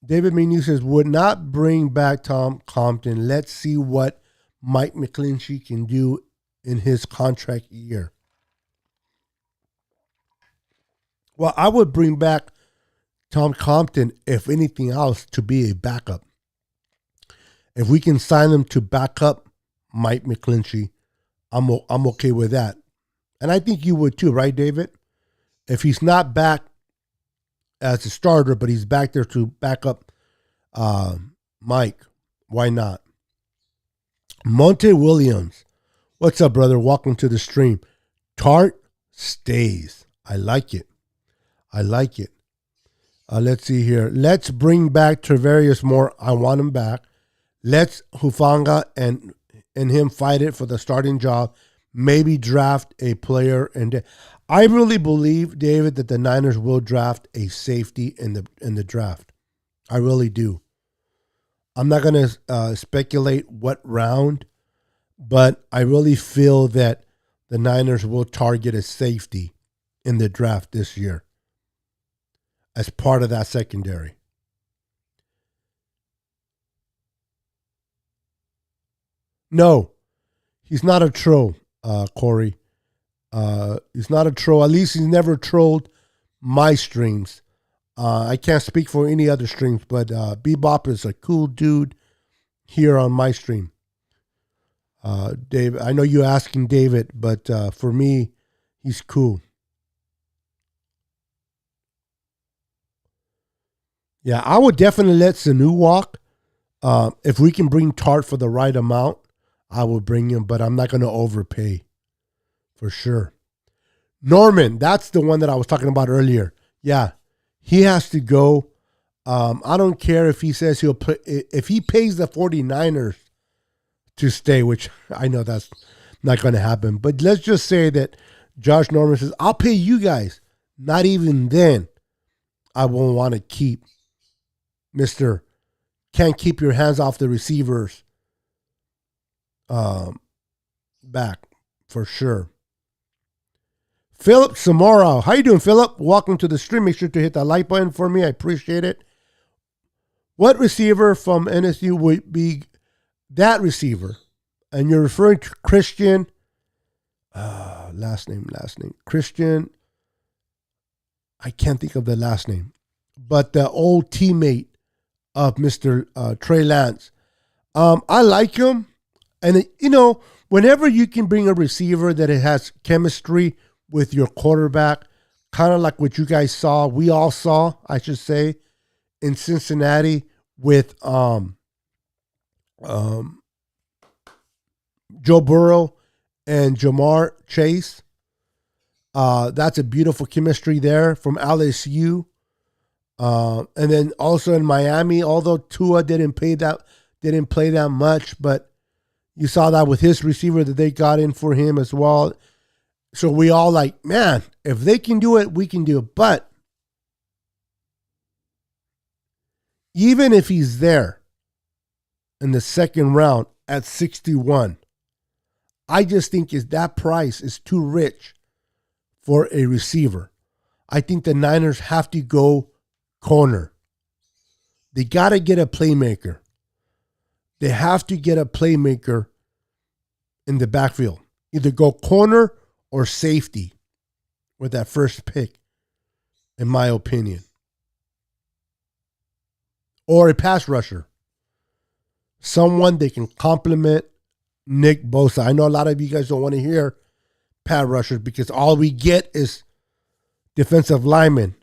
David Menu says, would not bring back Tom Compton. Let's see what Mike McClinchy can do in his contract year. Well, I would bring back Tom Compton, if anything else, to be a backup. If we can sign him to back up Mike McClinchy, I'm okay with that. And I think you would too, right, David? If he's not back as a starter, but he's back there to back up Mike, why not? Monte Williams. What's up, brother? Welcome to the stream. Tart stays. I like it. I like it. Let's see here. Let's bring back Tavarius Moore. I want him back. Let's Hufanga and him fight it for the starting job. Maybe draft a player. And I really believe, David, that the Niners will draft a safety in the draft. I really do. I'm not going to speculate what round, but I really feel that the Niners will target a safety in the draft this year as part of that secondary. No, he's not a troll, Corey. He's not a troll. At least he's never trolled my streams. I can't speak for any other streams, but Bebop is a cool dude here on my stream. Dave, I know you're asking David, but for me, he's cool. Yeah, I would definitely let Sanu walk. If we can bring Tart for the right amount, I will bring him, but I'm not going to overpay for sure. Norman, that's the one that I was talking about earlier. Yeah, he has to go. I don't care if he says he'll put, if he pays the 49ers to stay, which I know that's not going to happen. But let's just say that Josh Norman says, I'll pay you guys. Not even then, I won't want to keep Mr. Can't keep your hands off the receivers back for sure. Philip Samora. How you doing, Philip? Welcome to the stream. Make sure to hit that like button for me. I appreciate it. What receiver from NSU would be that receiver? And you're referring to Christian. Last name. Christian. I can't think of the last name. But the old teammate of Mr. Trey Lance. I like him. And, whenever you can bring a receiver that it has chemistry with your quarterback, kind of like what you guys saw, we all saw, I should say, in Cincinnati with Joe Burrow and Jamar Chase. That's a beautiful chemistry there from LSU. And then also in Miami, although Tua didn't play that much, but you saw that with his receiver that they got in for him as well. So we all like, man, if they can do it, we can do it. But even if he's there in the second round at 61, I just think that price is too rich for a receiver. I think the Niners have to go corner. They got to get a playmaker. They have to get a playmaker in the backfield. Either go corner or safety with that first pick, in my opinion. Or a pass rusher. Someone they can complement Nick Bosa. I know a lot of you guys don't want to hear pass rushers because all we get is defensive linemen.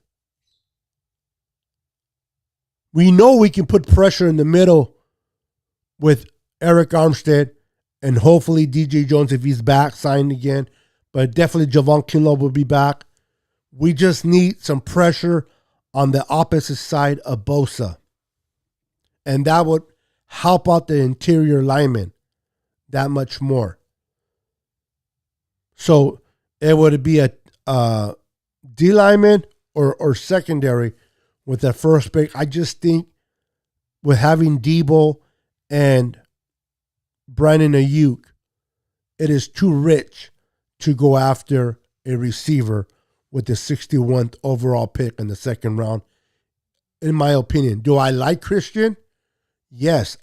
We know we can put pressure in the middle with Eric Armstead and hopefully DJ Jones if he's back, signed again. But definitely Javon Kinlaw will be back. We just need some pressure on the opposite side of Bosa. And that would help out the interior linemen that much more. So it would be a D lineman or secondary with that first pick. I just think with having Debo and Brandon Ayuk, it is too rich to go after a receiver with the 61th overall pick in the second round, in my opinion. Do I like Christian? Yes.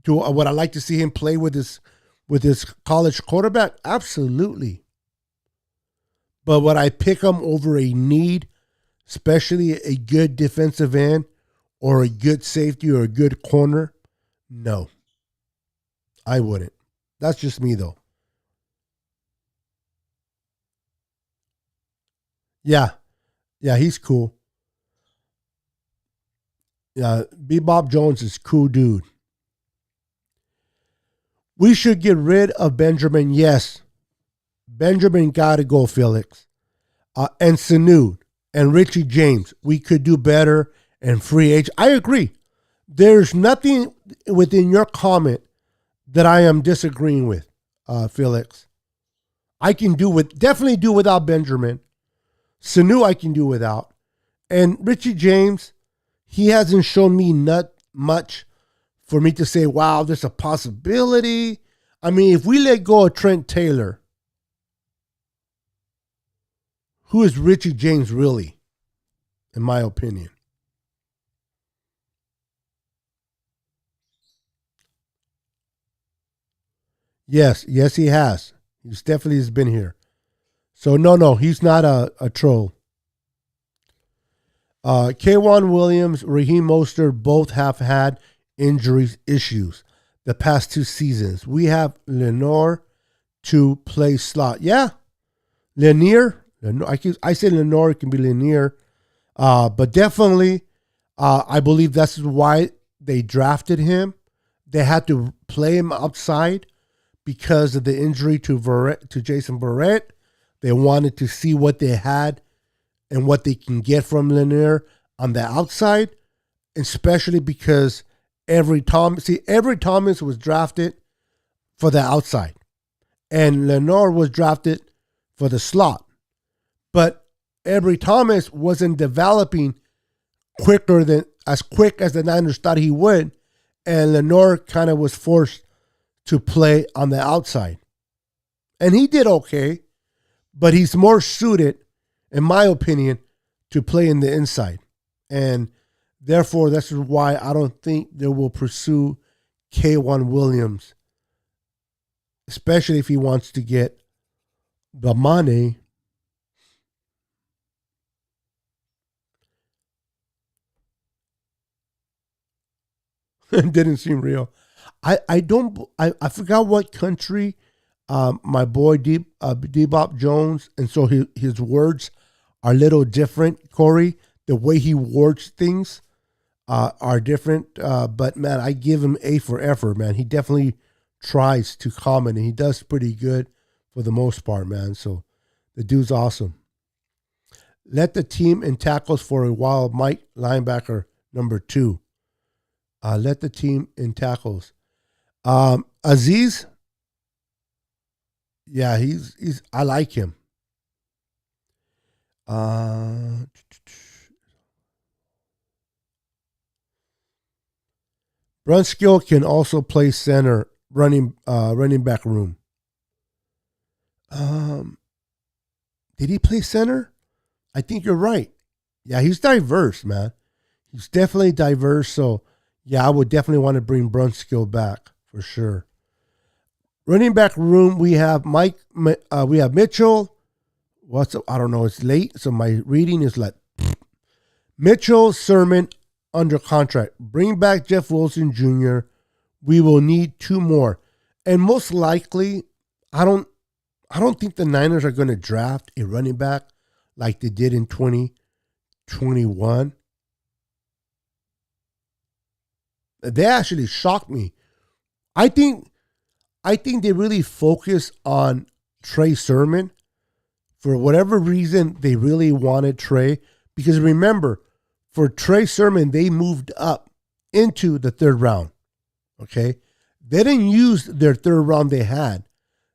Would I like to see him play with his college quarterback? Absolutely. But would I pick him over a need, especially a good defensive end or a good safety or a good corner? No, I wouldn't. That's just me, though. Yeah, he's cool. Yeah, Bebop Jones is cool dude. We should get rid of Benjamin. Yes, Benjamin got to go, Felix. And Sanu and Richie James. We could do better and free agent. I agree. There's nothing within your comment that I am disagreeing with, Felix. I can definitely do without Benjamin. Sanu I can do without. And Richie James, he hasn't shown me not much for me to say, wow, there's a possibility. I mean, if we let go of Trent Taylor, who is Richie James really, in my opinion? Yes, he has. He's definitely has been here. So no, he's not a troll. Kaywan Williams, Raheem Mostert both have had injuries issues the past 2 seasons. We have Lenoir to play slot. Yeah, Lanier. I say Lenoir, it can be Lanier. But definitely, I believe that's why they drafted him. They had to play him outside because of the injury to Jason Verrett. They wanted to see what they had and what they can get from Lanier on the outside, especially because Every Thomas was drafted for the outside, and Lenoir was drafted for the slot. But Every Thomas wasn't developing as quick as the Niners thought he would, and Lenoir kind of was forced to play on the outside. And he did okay, but he's more suited, in my opinion, to play in the inside. And therefore, that's why I don't think they will pursue Kaywan Williams, especially if he wants to get the money. It didn't seem real. I forgot what country my boy Bebop Jones, and so his words are a little different, Corey. The way he words things are different. But, man, I give him A for effort, man. He definitely tries to comment, and he does pretty good for the most part, man. So the dude's awesome. Let the team in tackles for a while. Mike, linebacker, number 2. Let the team in tackles. Aziz, yeah, he's. I like him. Brunskill can also play center, running back room. Did he play center? I think you're right. Yeah, he's diverse, man. He's definitely diverse. So, yeah, I would definitely want to bring Brunskill back for sure. Running back room, we have we have Mitchell. I don't know. It's late, so my reading is like Mitchell, Sermon under contract. Bring back Jeff Wilson Jr. We will need 2 more, and most likely, I don't think the Niners are going to draft a running back like they did in 2021. They actually shocked me. I think they really focus on Trey Sermon. For whatever reason, they really wanted Trey. Because remember, for Trey Sermon, they moved up into the 3rd round. Okay? They didn't use their 3rd round they had.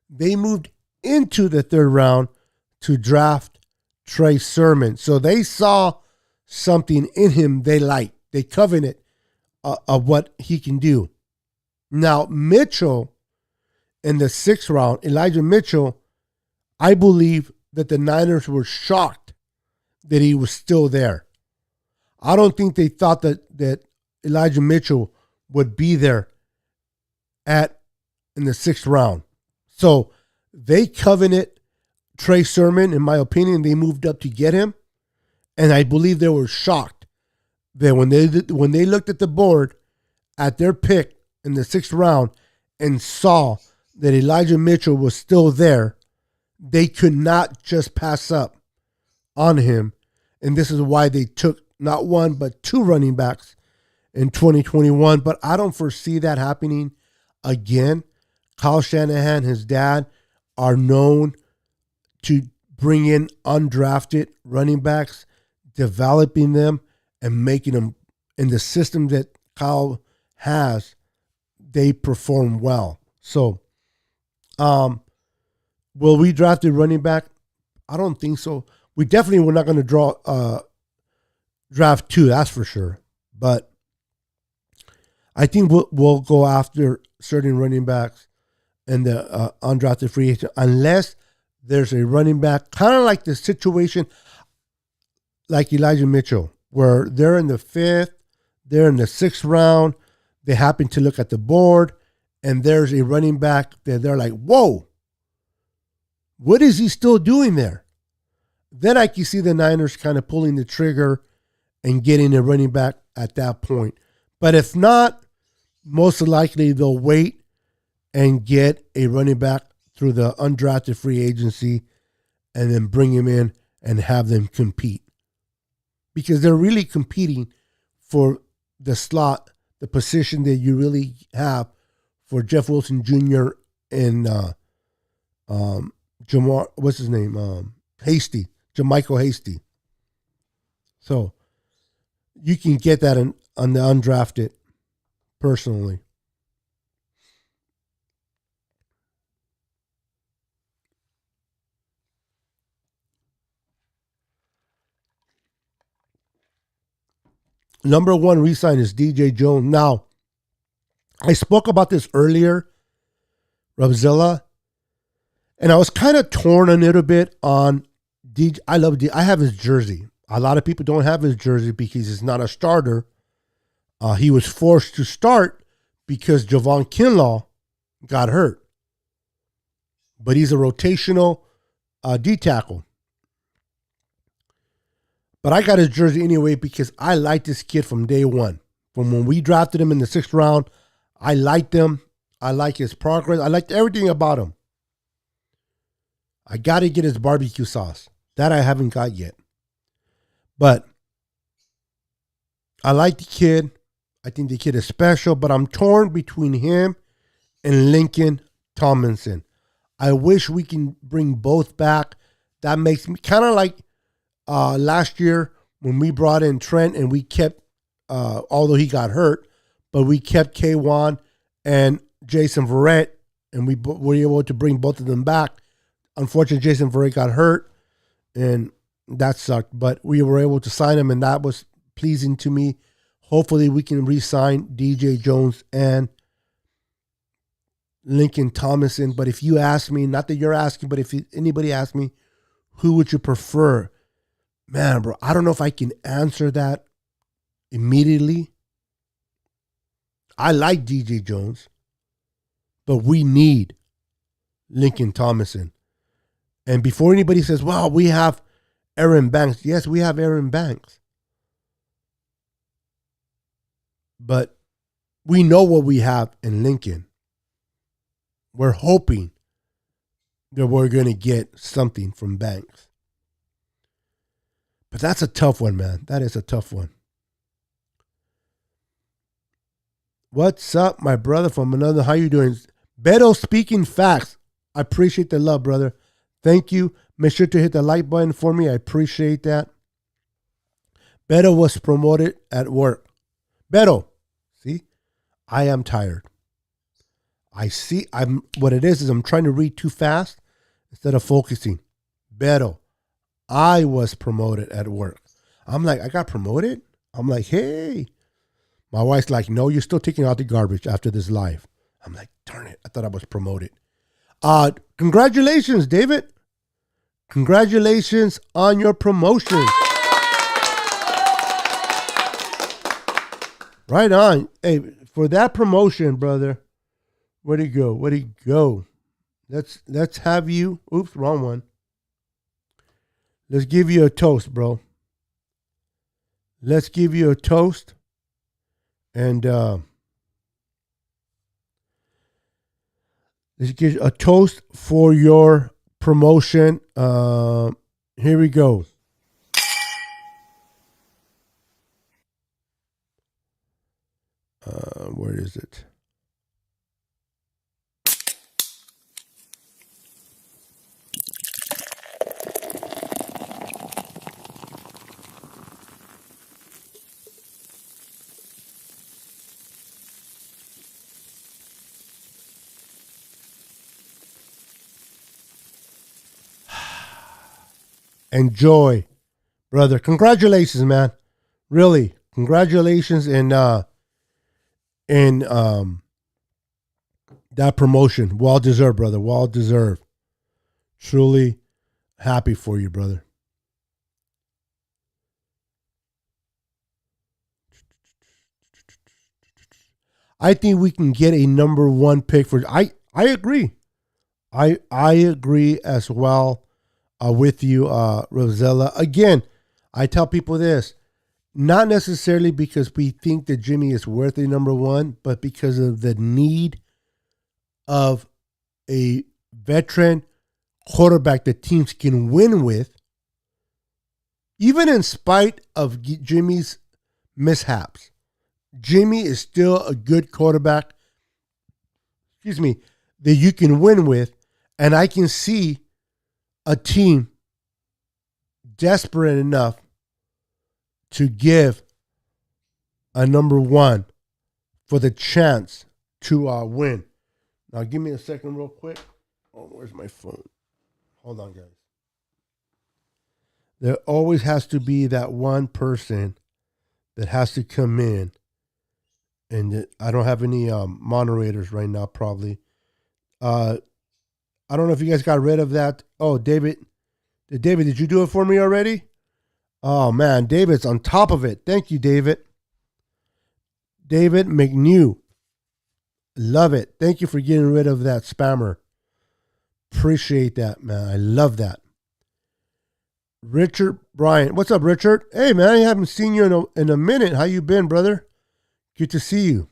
They moved into the 3rd round to draft Trey Sermon. So they saw something in him they liked. They coveted of what he can do. Now, Mitchell, in the 6th round, Elijah Mitchell, I believe that the Niners were shocked that he was still there. I don't think they thought that Elijah Mitchell would be there in the 6th round. So they coveted Trey Sermon. In my opinion, they moved up to get him. And I believe they were shocked that when they looked at the board at their pick in the 6th round and saw that Elijah Mitchell was still there, they could not just pass up on him. And this is why they took not one, but 2 running backs in 2021. But I don't foresee that happening again. Kyle Shanahan, his dad, are known to bring in undrafted running backs, developing them and making them in the system that Kyle has. They perform well. So, will we draft a running back? I don't think so. We definitely were not going to draft 2, that's for sure. But I think we'll go after certain running backs in the undrafted free agent, unless there's a running back, kind of like the situation like Elijah Mitchell, where they're in the 5th, they're in the 6th round, they happen to look at the board, and there's a running back that they're like, whoa, what is he still doing there? Then I can see the Niners kind of pulling the trigger and getting a running back at that point. But if not, most likely they'll wait and get a running back through the undrafted free agency and then bring him in and have them compete. Because they're really competing for the slot, the position that you really have for Jeff Wilson Jr. and Jamar, what's his name? Hasty, Jamaica Hasty. So you can get that on the undrafted personally. Number 1 re-sign is DJ Jones. Now, I spoke about this earlier, Robzilla, and I was kind of torn a little bit on DJ. I have his jersey. A lot of people don't have his jersey because he's not a starter. He was forced to start because Javon Kinlaw got hurt. But he's a rotational D-tackle. But I got his jersey anyway because I liked this kid from day one. From when we drafted him in the 6th round, I liked him. I like his progress. I liked everything about him. I got to get his barbecue sauce. That I haven't got yet. But I like the kid. I think the kid is special, but I'm torn between him and Lincoln Tomlinson. I wish we can bring both back. That makes me kind of like last year when we brought in Trent and we kept, although he got hurt, but we kept Kaywan and Jason Verrett, and we were able to bring both of them back. Unfortunately, Jason Verrett got hurt, and that sucked, but we were able to sign him, and that was pleasing to me. Hopefully, we can re-sign DJ Jones and Lincoln Tomlinson. But if you ask me, not that you're asking, but if anybody asks me, who would you prefer? Man, bro, I don't know if I can answer that immediately. I like DJ Jones, but we need Lincoln Tomlinson. And before anybody says, well, we have Aaron Banks. Yes, we have Aaron Banks. But we know what we have in Lincoln. We're hoping that we're going to get something from Banks. But that's a tough one, man. That is a tough one. What's up, my brother from another? How you doing? Beto speaking facts. I appreciate the love, brother. Thank you. Make sure to hit the like button for me. I appreciate that. Beto was promoted at work. Beto, see, I am tired. What it is I'm trying to read too fast instead of focusing. Beto, I was promoted at work. I'm like, I got promoted? I'm like, hey, My wife's like, no, you're still taking out the garbage after this live. I'm like, darn it. I thought I was promoted. Congratulations, David. Congratulations on your promotion. Right on. Hey, for that promotion, brother, where'd he go? Where'd he go? Let's have you. Oops, wrong one. Let's give you a toast, bro. Let's give you a toast. And let's give a toast for your promotion. Here we go. Where is it? Enjoy, brother. Congratulations, man. Really, congratulations in that promotion. Well deserved, brother. Well deserved. Truly happy for you, brother. I think we can get a number one pick for. I agree. I agree as well. With you, Rosella. Again, I tell people this, not necessarily because we think that Jimmy is worth a number one, but because of the need of a veteran quarterback that teams can win with, even in spite of Jimmy's mishaps. Jimmy is still a good quarterback, that you can win with, and I can see a team desperate enough to give a number one for the chance to win. Now, give me a second real quick. Oh, where's my phone? Hold on, guys. There always has to be that one person that has to come in. And I don't have any moderators right now, probably. I don't know if you guys got rid of that. Oh, David, did you do it for me already? Oh, man, David's on top of it. Thank you, David. David McNew. Love it. Thank you for getting rid of that spammer. Appreciate that, man. I love that. Richard Bryant. What's up, Richard? Hey, man, I haven't seen you in a minute. How you been, brother? Good to see you.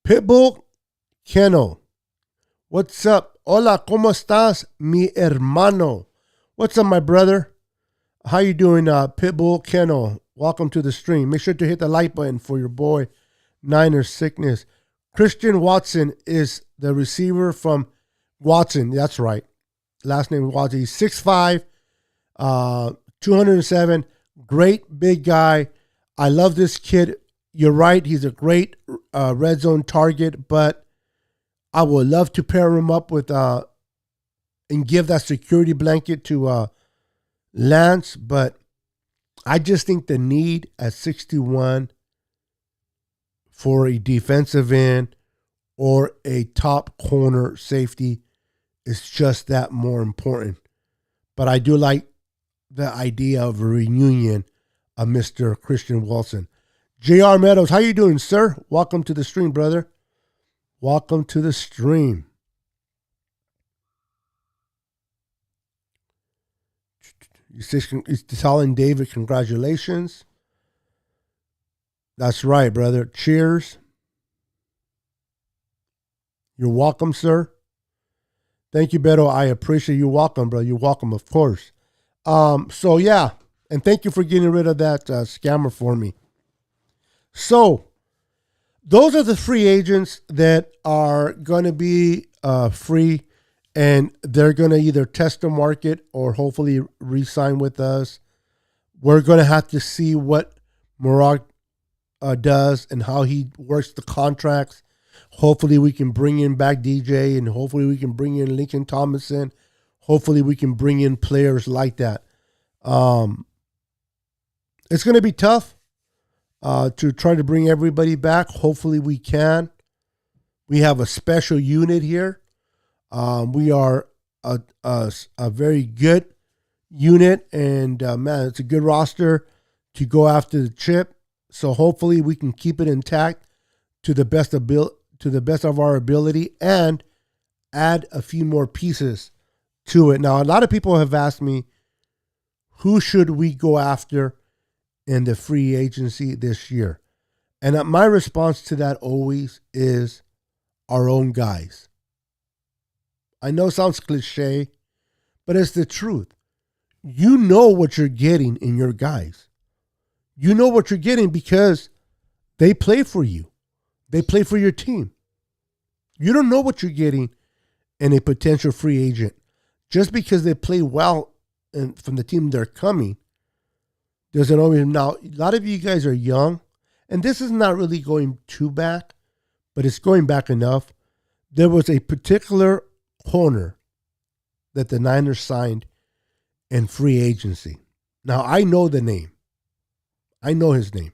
Pitbull Kennel. What's up? Hola, ¿cómo estás, mi hermano? What's up, my brother? How you doing, Pitbull Kennel? Welcome to the stream. Make sure to hit the like button for your boy, Niners Sickness. Christian Watson is the receiver from Watson. That's right. Last name Watson. He's 6'5", 207. Great big guy. I love this kid. You're right. He's a great red zone target, but I would love to pair him up with and give that security blanket to Lance, but I just think the need at 61 for a defensive end or a top corner safety is just that more important. But I do like the idea of a reunion of Mr. Christian Wilson. J.R. Meadows, how you doing, sir? Welcome to the stream, brother. Welcome to the stream. He's telling David, congratulations. That's right, brother. Cheers. You're welcome, sir. Thank you, Beto. I appreciate you. Welcome, brother. You're welcome, of course. So, yeah. And thank you for getting rid of that scammer for me. So, those are the free agents that are going to be free, and they're going to either test the market or hopefully re-sign with us. We're going to have to see what Murak does and how he works the contracts. Hopefully we can bring in back DJ, and hopefully we can bring in Lincoln Thompson. Hopefully we can bring in players like that. It's going to be tough. to try to bring everybody back. Hopefully we can. We have a special unit here. We are a very good unit, and man, it's a good roster to go after the chip. So hopefully we can keep it intact to the best of our ability and add a few more pieces to it. Now, a lot of people have asked me, who should we go after in the free agency this year? And my response to that always is our own guys. I know it sounds cliche, but it's the truth. You know what you're getting in your guys. You know what you're getting because they play for you. They play for your team. You don't know what you're getting in a potential free agent. Just because they play well from the team they're coming, doesn't always. Now, a lot of you guys are young, and this is not really going too back, but it's going back enough. There was a particular corner that the Niners signed in free agency. Now, I know the name. I know his name.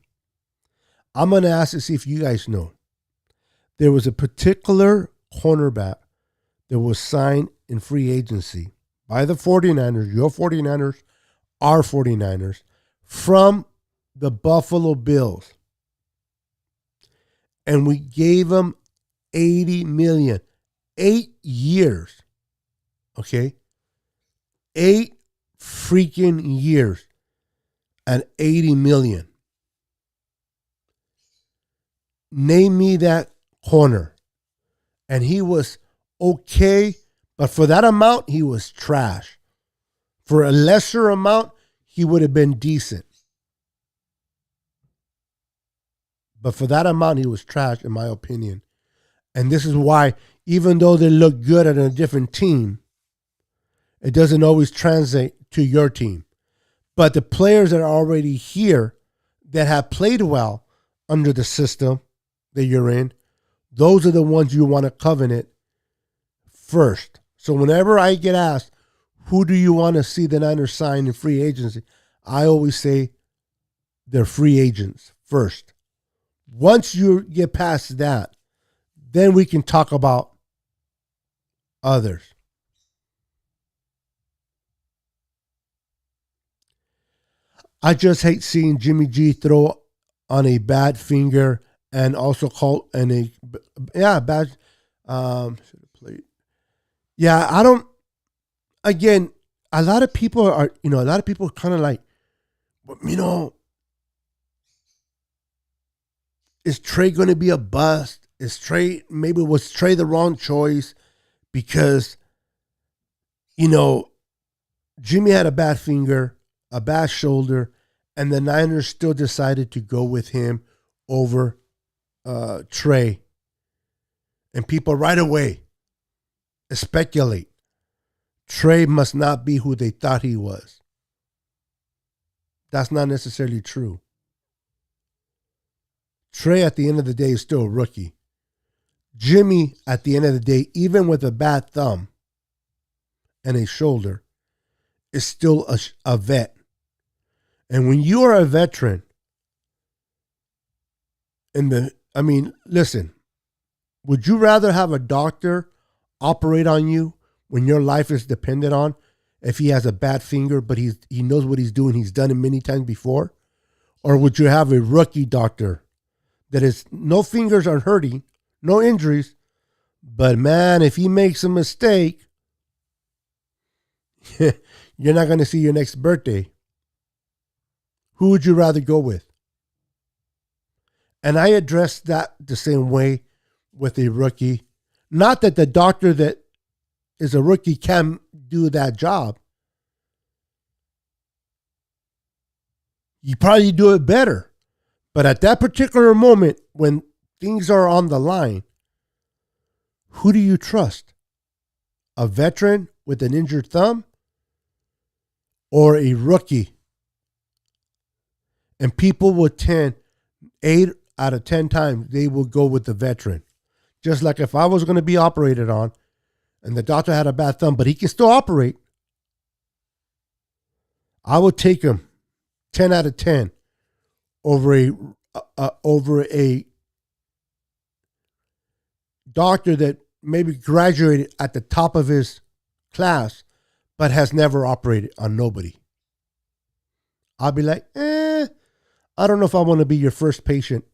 I'm going to ask to see if you guys know. There was a particular cornerback that was signed in free agency by the 49ers, your 49ers, our 49ers, from the Buffalo Bills. And we gave him $80 million. 8 years. Okay? 8 freaking years and $80 million. Name me that corner. And he was okay, but for that amount, he was trash. For a lesser amount, he would have been decent. But for that amount, he was trash, in my opinion. And this is why, even though they look good at a different team, it doesn't always translate to your team. But the players that are already here that have played well under the system that you're in, those are the ones you want to covenant first. So whenever I get asked, who do you want to see the Niners sign in free agency? I always say they're free agents first. Once you get past that, then we can talk about others. I just hate seeing Jimmy G throw on a bad finger and also call and bad should have played. Yeah, I don't. Again, a lot of people are kind of like, is Trey going to be a bust? Was Trey the wrong choice? Because, Jimmy had a bad finger, a bad shoulder, and the Niners still decided to go with him over Trey. And people right away speculate. Trey must not be who they thought he was. That's not necessarily true. Trey, at the end of the day, is still a rookie. Jimmy, at the end of the day, even with a bad thumb and a shoulder, is still a vet. And when you are a veteran, listen, would you rather have a doctor operate on you when your life is dependent on, if he has a bad finger, but he knows what he's doing, he's done it many times before? Or would you have a rookie doctor that is no fingers are hurting, no injuries, but man, if he makes a mistake, you're not going to see your next birthday? Who would you rather go with? And I address that the same way with a rookie. Not that the doctor that is a rookie can do that job. You probably do it better. But at that particular moment, when things are on the line, who do you trust? A veteran with an injured thumb or a rookie? And people would 8 out of 10 times, they will go with the veteran. Just like if I was going to be operated on and the doctor had a bad thumb, but he can still operate, I would take him 10 out of 10 over over a doctor that maybe graduated at the top of his class, but has never operated on nobody. I'll be like, I don't know if I want to be your first patient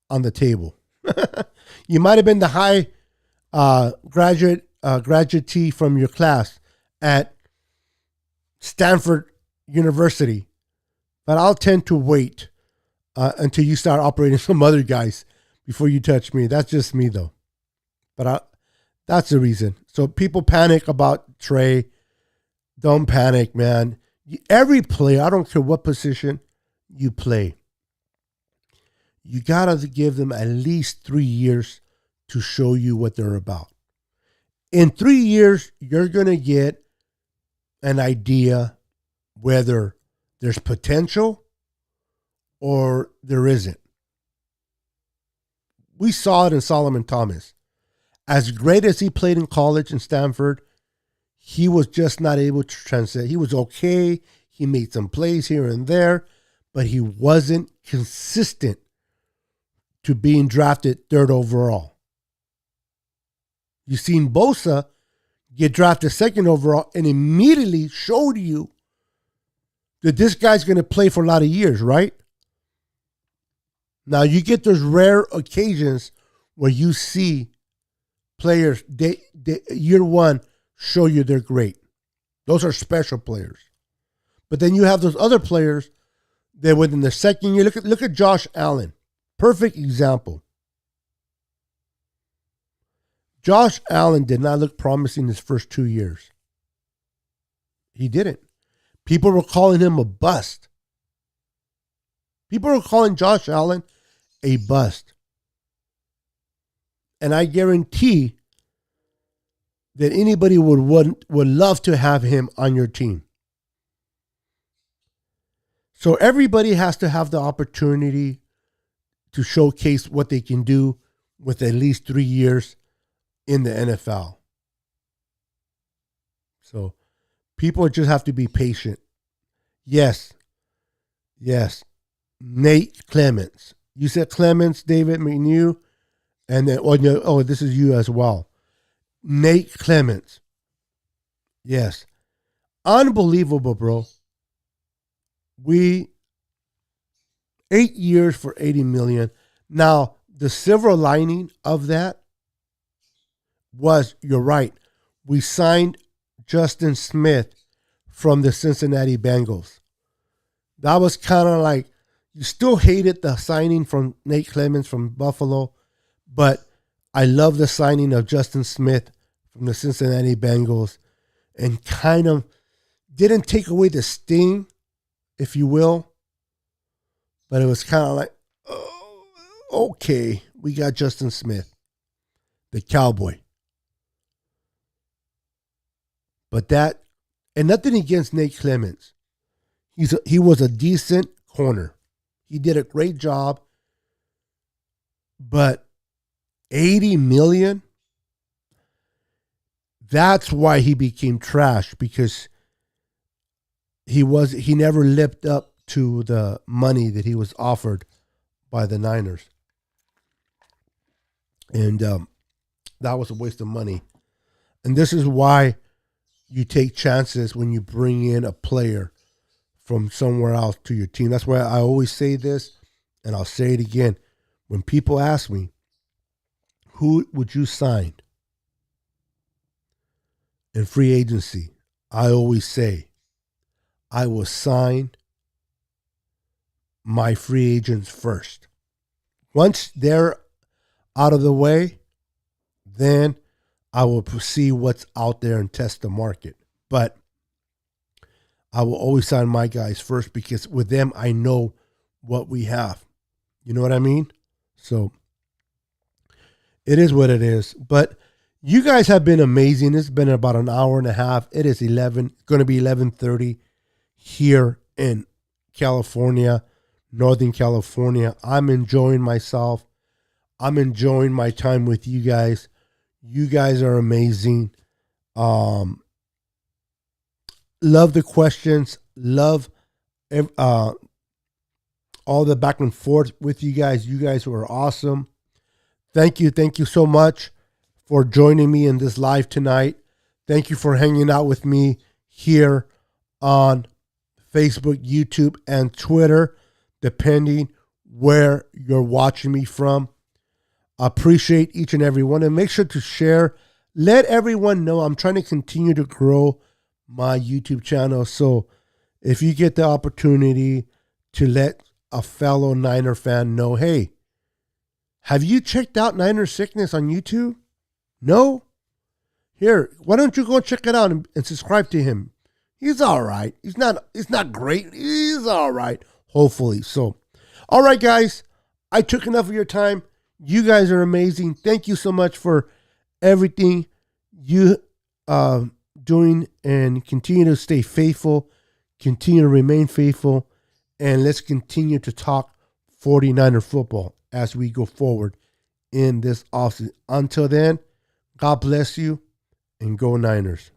on the table. You might have been the high graduatee from your class at Stanford University, but I'll tend to wait until you start operating some other guys before you touch me. That's just me, though. But that's the reason. So people panic about Trey. Don't panic, man. Every player, I don't care what position you play, you got to give them at least 3 years to show you what they're about. In 3 years, you're going to get an idea whether there's potential or there isn't. We saw it in Solomon Thomas. As great as he played in college in Stanford, he was just not able to translate. He was okay. He made some plays here and there, but he wasn't consistent to being drafted 3rd overall. You've seen Bosa get drafted 2nd overall and immediately showed you that this guy's going to play for a lot of years, right? Now, you get those rare occasions where you see players, year one, show you they're great. Those are special players. But then you have those other players that within the second year, look at Josh Allen. Perfect example. Josh Allen did not look promising his first 2 years. He didn't. People were calling him a bust. People were calling Josh Allen a bust. And I guarantee that anybody would love to have him on your team. So everybody has to have the opportunity to showcase what they can do with at least 3 years in the NFL. So people just have to be patient. Yes. Nate Clements. You said Clements, David McNew, and then, this is you as well. Nate Clements. Yes. Unbelievable, bro. 8 years for $80 million. Now, the silver lining of that was, you're right, we signed Justin Smith from the Cincinnati Bengals. That was kind of like, you still hated the signing from Nate Clements from Buffalo, but I love the signing of Justin Smith from the Cincinnati Bengals, and kind of didn't take away the sting, if you will, but it was kind of like, oh, okay, we got Justin Smith, the Cowboy. But that, and nothing against Nate Clements. He was a decent corner. He did a great job. But $80 million, that's why he became trash, because he never lived up to the money that he was offered by the Niners. And that was a waste of money. And this is why you take chances when you bring in a player from somewhere else to your team. That's why I always say this, and I'll say it again. When people ask me, who would you sign in free agency? I always say, I will sign my free agents first. Once they're out of the way, then I will see what's out there and test the market. But I will always sign my guys first, because with them, I know what we have. You know what I mean? So it is what it is. But you guys have been amazing. It's been about an hour and a half. It is going to be 11:30 here in California, Northern California. I'm enjoying myself. I'm enjoying my time with you guys. You guys are amazing. Love the questions. Love all the back and forth with you guys. You guys were awesome. Thank you so much for joining me in this live tonight. Thank you for hanging out with me here on Facebook, YouTube, and Twitter, depending where you're watching me from. I appreciate each and every one, and make sure to share. Let everyone know I'm trying to continue to grow my YouTube channel. So if you get the opportunity to let a fellow Niner fan know, hey, have you checked out Niner Sickness on YouTube? No? Here, why don't you go check it out and subscribe to him? He's all right. He's not great. He's all right, hopefully. So, all right, guys, I took enough of your time. You guys are amazing. Thank you so much for everything you doing, and continue to stay faithful, continue to remain faithful, and let's continue to talk 49er football as we go forward in this offseason. Until then, God bless you, and go Niners.